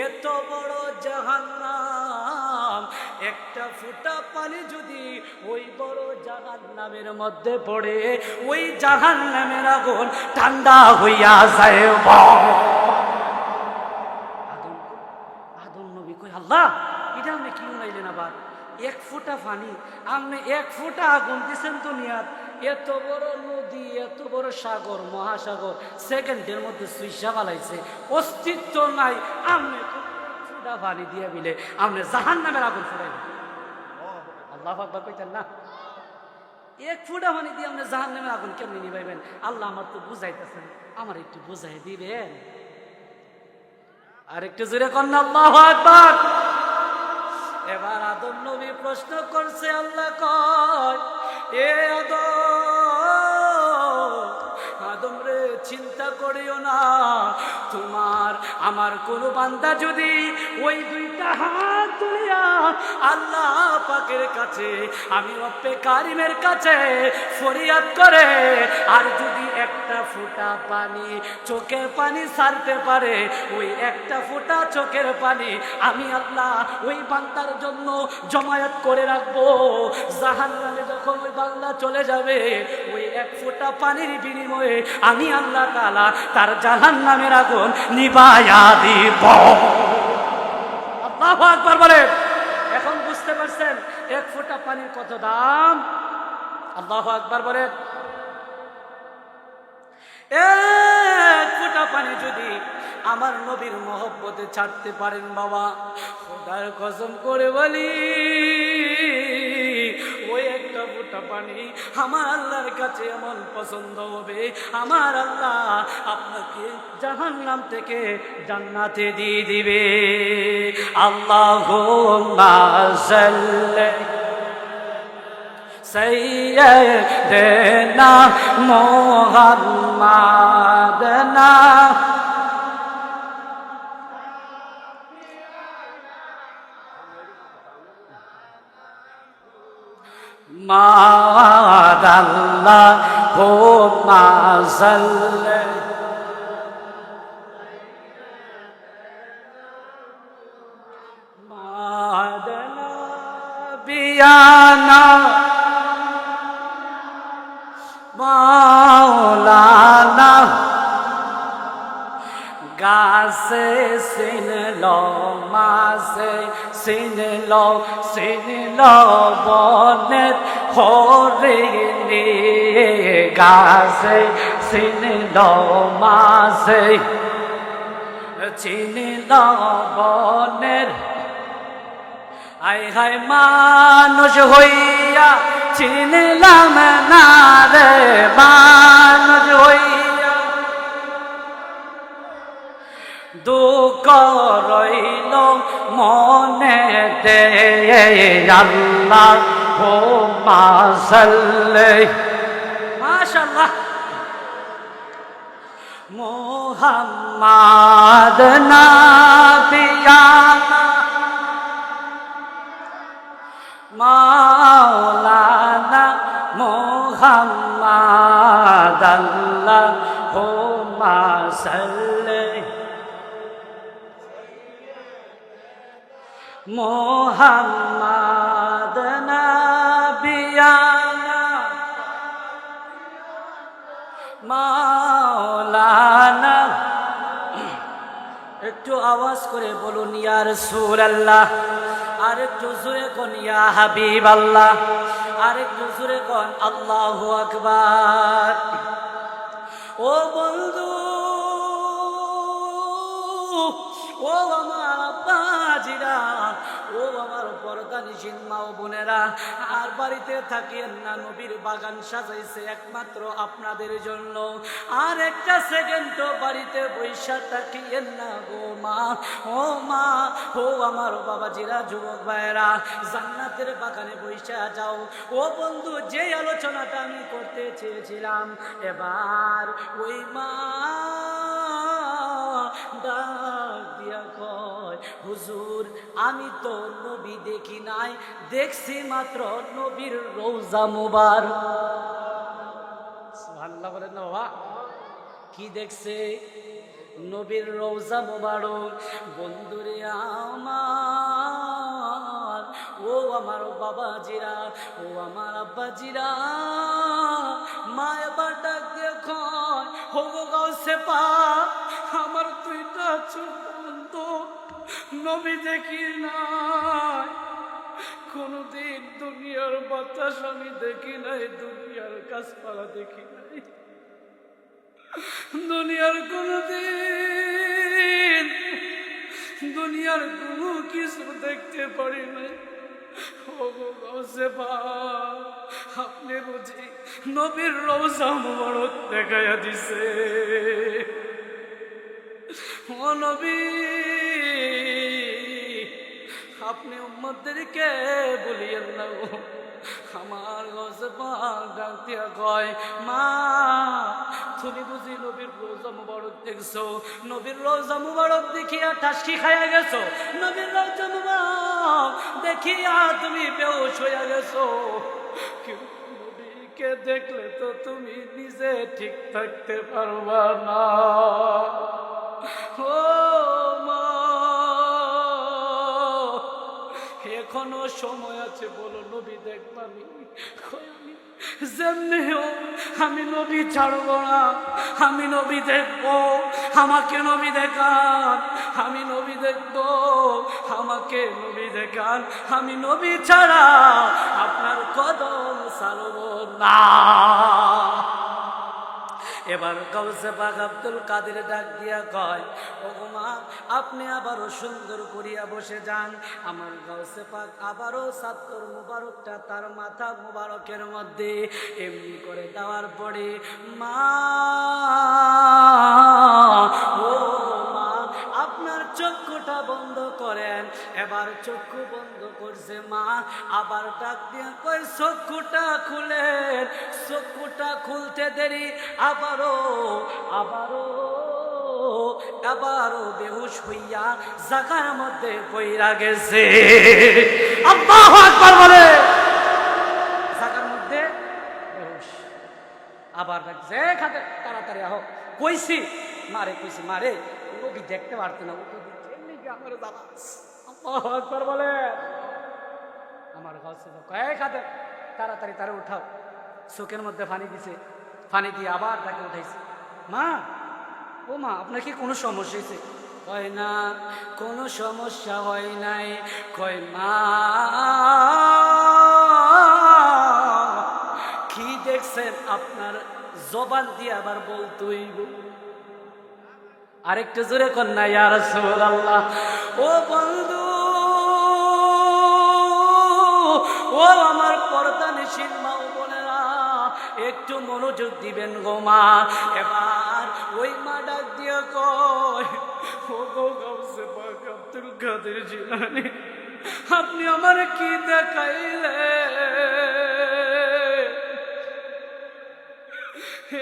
এত বড় জাহান্নাম, একটা ফোঁটা পানি যদি ওই বড় জাহান্নামের মধ্যে পড়ে, ওই জাহান্নামের আগুন ঠান্ডা হইয়া যায়। আদম নবী কই, আল্লাহ এটা আপনি কি উনাইলেন আবার? এক ফোঁটা পানি, আপনি এক ফোঁটা আগুন দিচ্ছেন দুনিয়াত। এত বড় নদী, এত বড় সাগর মহাসাগর সেকেন্ডের মধ্যে সুইসা ফেলাইছে, অস্তিত্ব নাই। আপনি ফোঁটা পানি দিয়ে মিলে আপনি জাহান্নামের আগুন ফুরাইলেন। আল্লাহু আকবার কইতেন না? এক ফোঁটা পানি দিয়ে আপনি জাহান্নামের আগুন কেমনি নিভাইবেন? আল্লাহ আমার তো বুঝাইতেছেন, আমার একটু বুঝাই দিবেন। আর একটু জোরে কর না আল্লাহু আকবার। এবার আদম নবী প্রশ্ন করছে, আল্লাহ কয়, এ আদম রে, চিন্তা করিও না, তোমার আমার কোন বান্দা যদি ওই 2টা হাত তুলিয়া আল্লাহ পাকের কাছে, আমি রব্বে কারিমের কাছে ফরিয়াদ করে, আর যদি একটা ফোঁটা পানি, চোখের পানি ছাড়তে পারে, ওই একটা ফোঁটা চোখের পানি আমি আল্লাহ ওই বান্দার জন্য জমায়েত করে রাখবো। জাহান্নামে যখন ওই বান্দা চলে যাবে, ওই এক ফোঁটা পানির বিনিময়ে আমি আল্লাহ তাআলা তার জাহান্নামের আগুন নিভায়া দিব। আল্লাহু আকবার বলে। এখন বুঝতে পারছেন এক ফোঁটা পানির কত দাম? আল্লাহু আকবার বলে। এক ফোঁটা পানি যদি আমার নবীর মহব্বতে ছাড়তে পারেন বাবা, খোদার কসম করে বলি ওই একটা ফোঁটা পানি আমার আল্লাহর কাছে এমন পছন্দ হবে, আমার আল্লাহ আপনাকে জাহান্নাম থেকে জান্নাতে দিয়ে দিবে। আল্লাহুম্মা সাল্লি সাইয়্যিদিনা মুহাম্মাদিনা আল্লাহুম্মা সাল্লি মা'আনা বিয়ানা মাওলানা গাছে সিনলো মাছে সিনলো বনের হরিণী, গাছে সিনলো মাছে চিনলো বনের, আই হাই মানুষ হইয়া চিনলাম না রে, মানুষ হইয়া দুঃখ রইল মনে দে। আল্লাহুম্মা সাল্লি মাশাআল্লাহ মুহাম্মাদ নাবিয়ানা মাওলানা মুহাম্মাদ আল্লাহুম্মা সাল্লি মুহাম্মাদ নাবিয়ানা মাওলানা। একটু আওয়াজ করে বলুন ইয়া রাসূলুল্লাহ, আর একটু জোরে কোন ইয়া হাবিবাল্লাহ, আর একটু জোরে কোন আল্লাহু আকবার। ও বন্ধু, ও আমার আব্বাজিরা, ও আমার পর্দানিশীন মা ও বোনেরা, আর বাড়িতে থাকিয়েন না, নবীর বাগান সাজাইছে একমাত্র আপনাদের জন্য। আর একটা সেকেন্ডও বাড়িতে বৈশা থাকিয়েন না গো মা, ও মা, ও আমার বাবাজিরা, যুবক ভাইয়েরা, জান্নাতের বাগানে বৈশা যাও। ও বন্ধু, যে আলোচনাটা আমি করতে চেয়েছিলাম, এবার ওই মা ডাক দিয়া কয়, হুজুর আমি তো নবী দেখি নাই, দেখছি মাত্র নবীর রওজা মুবারক। সুবহানাল্লাহ বলেন না বাবা, কি দেখছে? নবীর রওজা মুবারক। বন্ধুরে আমার, ও আমার বাবাজিরা, ও আমার আব্বাজিরা, মা এবার ডাক দিয়ে কয়, হো গো গাউসে পাক, আমার দুইটা চোখ বন্ধ, নবী দেখি নাই কোনদিন, দুনিয়ার বাতাস আমি দেখি নাই, দুনিয়ার গাছপালা দেখি নাই, দুনিয়ার কোনদিন দুনিয়ার কোনো কিছু দেখতে পারি নাই। আপনি বুঝি নবীর রওজা মুবারক দেখাইয়া দিছে। ও নবী, আপনি উম্মতদেরকে বলিয়েন না, আমার গজে পাক ডাক দিয়া কয়, মা তুমি বুঝি নবীর রওজা মুবারক দেখছো? নবীর রওজা মুবারক দেখিয়া টাসকি খাইয়া গেছো? নবীর রওজা মুবারক দেখিয়া তুমি বেহুশ হইয়া গেছো? কিন্তু নবীকে দেখলে তো তুমি নিজে ঠিক থাকতে পারবা না। ও মা, এখনো সময় আছে, বলো নবী দেখবানি? যেমনি হোক আমি নবী ছাড়বো না, আমি নবী দেখবো, আমাকে নবী দেখান, আমি নবী দেখবো, আমাকে নবী দেখান, আমি নবী ছাড়া আপনার কদম ছাড়বো না। এবার গাউসে পাক আব্দুল কাদের ডাক দিয়া কয়, ও মা আপনি আবারও সুন্দর করিয়া বসে যান। আমার গাউসে পাক আবারও সাত্তর মুবারকটা তার মাথা মুবারকের মধ্যে এমনি করে দেওয়ার পরে মা, ও মা আপনার চক্ষুটা বন্ধ করেন। এবার চক্ষু বন্ধ করছে মা, আবার ডাক দিয়ে কই চক্ষুটা খুলেন। চক্ষুটা খুলতে দেরি আবারও বেহুশ হইয়া জায়গার মধ্যে পইরা গেছে। আল্লাহু আকবার বলে, জায়গার মধ্যে বেহুশ। আবার ডাকছে, খাতে তাড়াতাড়ি আহ। কইছি মারে, কইছি মারে, নবী দেখতে পারতো না, আমার আল্লাহু আকবার বলে। আমার গাউসে পাক কয়, খাতে তাড়াতাড়ি তারে উঠাও। চোখের মধ্যে পানি দিছে, পানি দিয়ে আবার তাকে উঠাইছে। মা, ও মা আপনার কি কোনো সমস্যা হয়েছে? কয় না কোনো সমস্যা হয় নাই। কয় মা কি দেখছেন আপনার জবান দিয়ে আবার বলতেই। আরেকটু জোরে কর না ইয়া রাসূলুল্লাহ। ও বন্ধু, ও আমার পর্দা নিশিন মা বোনেরা, একটু মনোযোগ দিবেন গো মা। এবার ওই মা ডাক দিয়ে কয়, ও গো গাউসে পাক আব্দুল কাদের জিলানী, আপনি আমার কি দেখাইলে?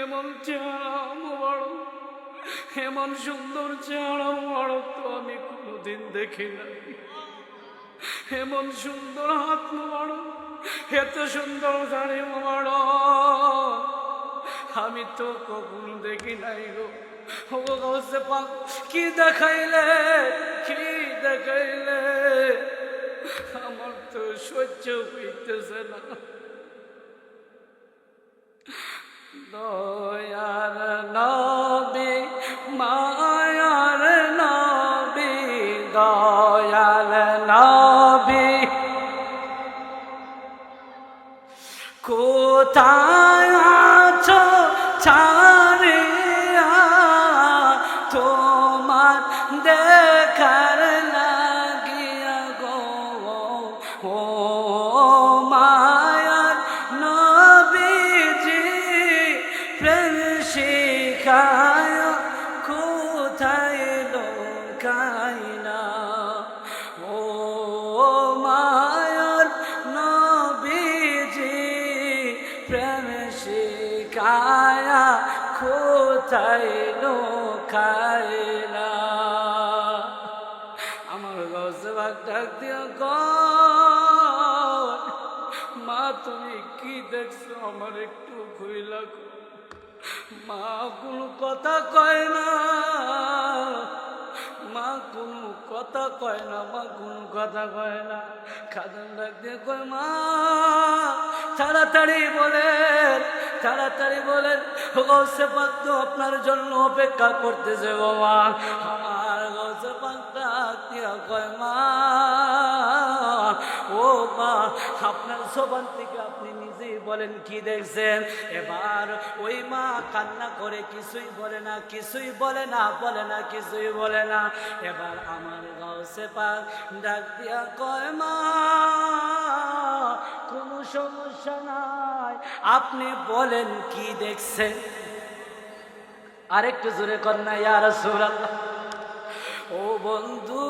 এমন চেহারা মোবারক, এমন সুন্দর চেহারা মোবারক তো আমি কোনোদিন দেখি নাই। এমন সুন্দর হাত মোবারক, এত সুন্দর গাড়ি মোবারক আমি তো কখনো দেখি নাই গো। ও গাউসে পাক কি দেখাইলে, কি দেখাইলে? আমার তো সহ্য হইতেছে না। দয়ার নবী, মায়ার নবী, দয়াল নবী কোথায় আছো ছাড়িয়া তোমার দেখার লাগিয়া গো। ও মায়ার নবীজি প্রেম শিখায় কোথায় লোকাইনা। ও মায়ার নবীজি প্রেম শিখায় কোথায় লোকাইনা। আমার গাউসে পাক ডাক দিয়া কয়, মা তুমি কি দেখছো আমার একটু খুইলা। মা কোনো কথা কয় না, মা কোনো কথা কয় না, মা কোনো কথা কয় না। খাদেম ডাক দিয়ে কয়, মা তাড়াতাড়ি বলেন, তাড়াতাড়ি বলেন, গাউসে পাক তো আপনার জন্য অপেক্ষা করতেছে গো মা। আমার গাউসে পাক ডাক দিয়া কয়, মা ও মা আপনার জবান থেকে আপনি নিজেই বলেন কি দেখছেন। এবার ওই মা কান্না করে কিছুই বলে না, কিছুই বলে না, বলে না, কিছুই বলে না। এবার আমার গাউসে পাক ডাক দিয়া কয়, মা কোনো সমস্যা নাই, আপনি বলেন কি দেখছেন। আরেকটু জোরে কর না ইয়া রাসূলুল্লাহ। ও বন্ধু,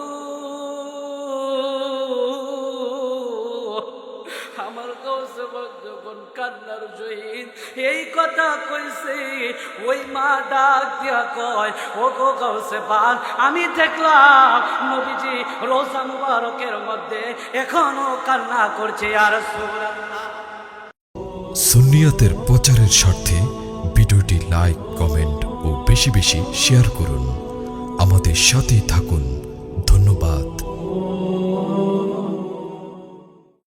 আমার গাউসে পাক যখন কান্নার সহিত এই কথা কইছে, ওই মা ডাক দিয়া কয়, ও গো গাউসে পাক আমি দেখলাম নবীজি রোজা মুবারকের মধ্যে এখনো কান্না করছে ইয়া রাসূলুল্লাহ। সুন্নিয়তের প্রচারের স্বার্থে ভিডিওটি লাইক, কমেন্ট ও বেশি বেশি শেয়ার করুন। আমাদের সাথেই থাকুন।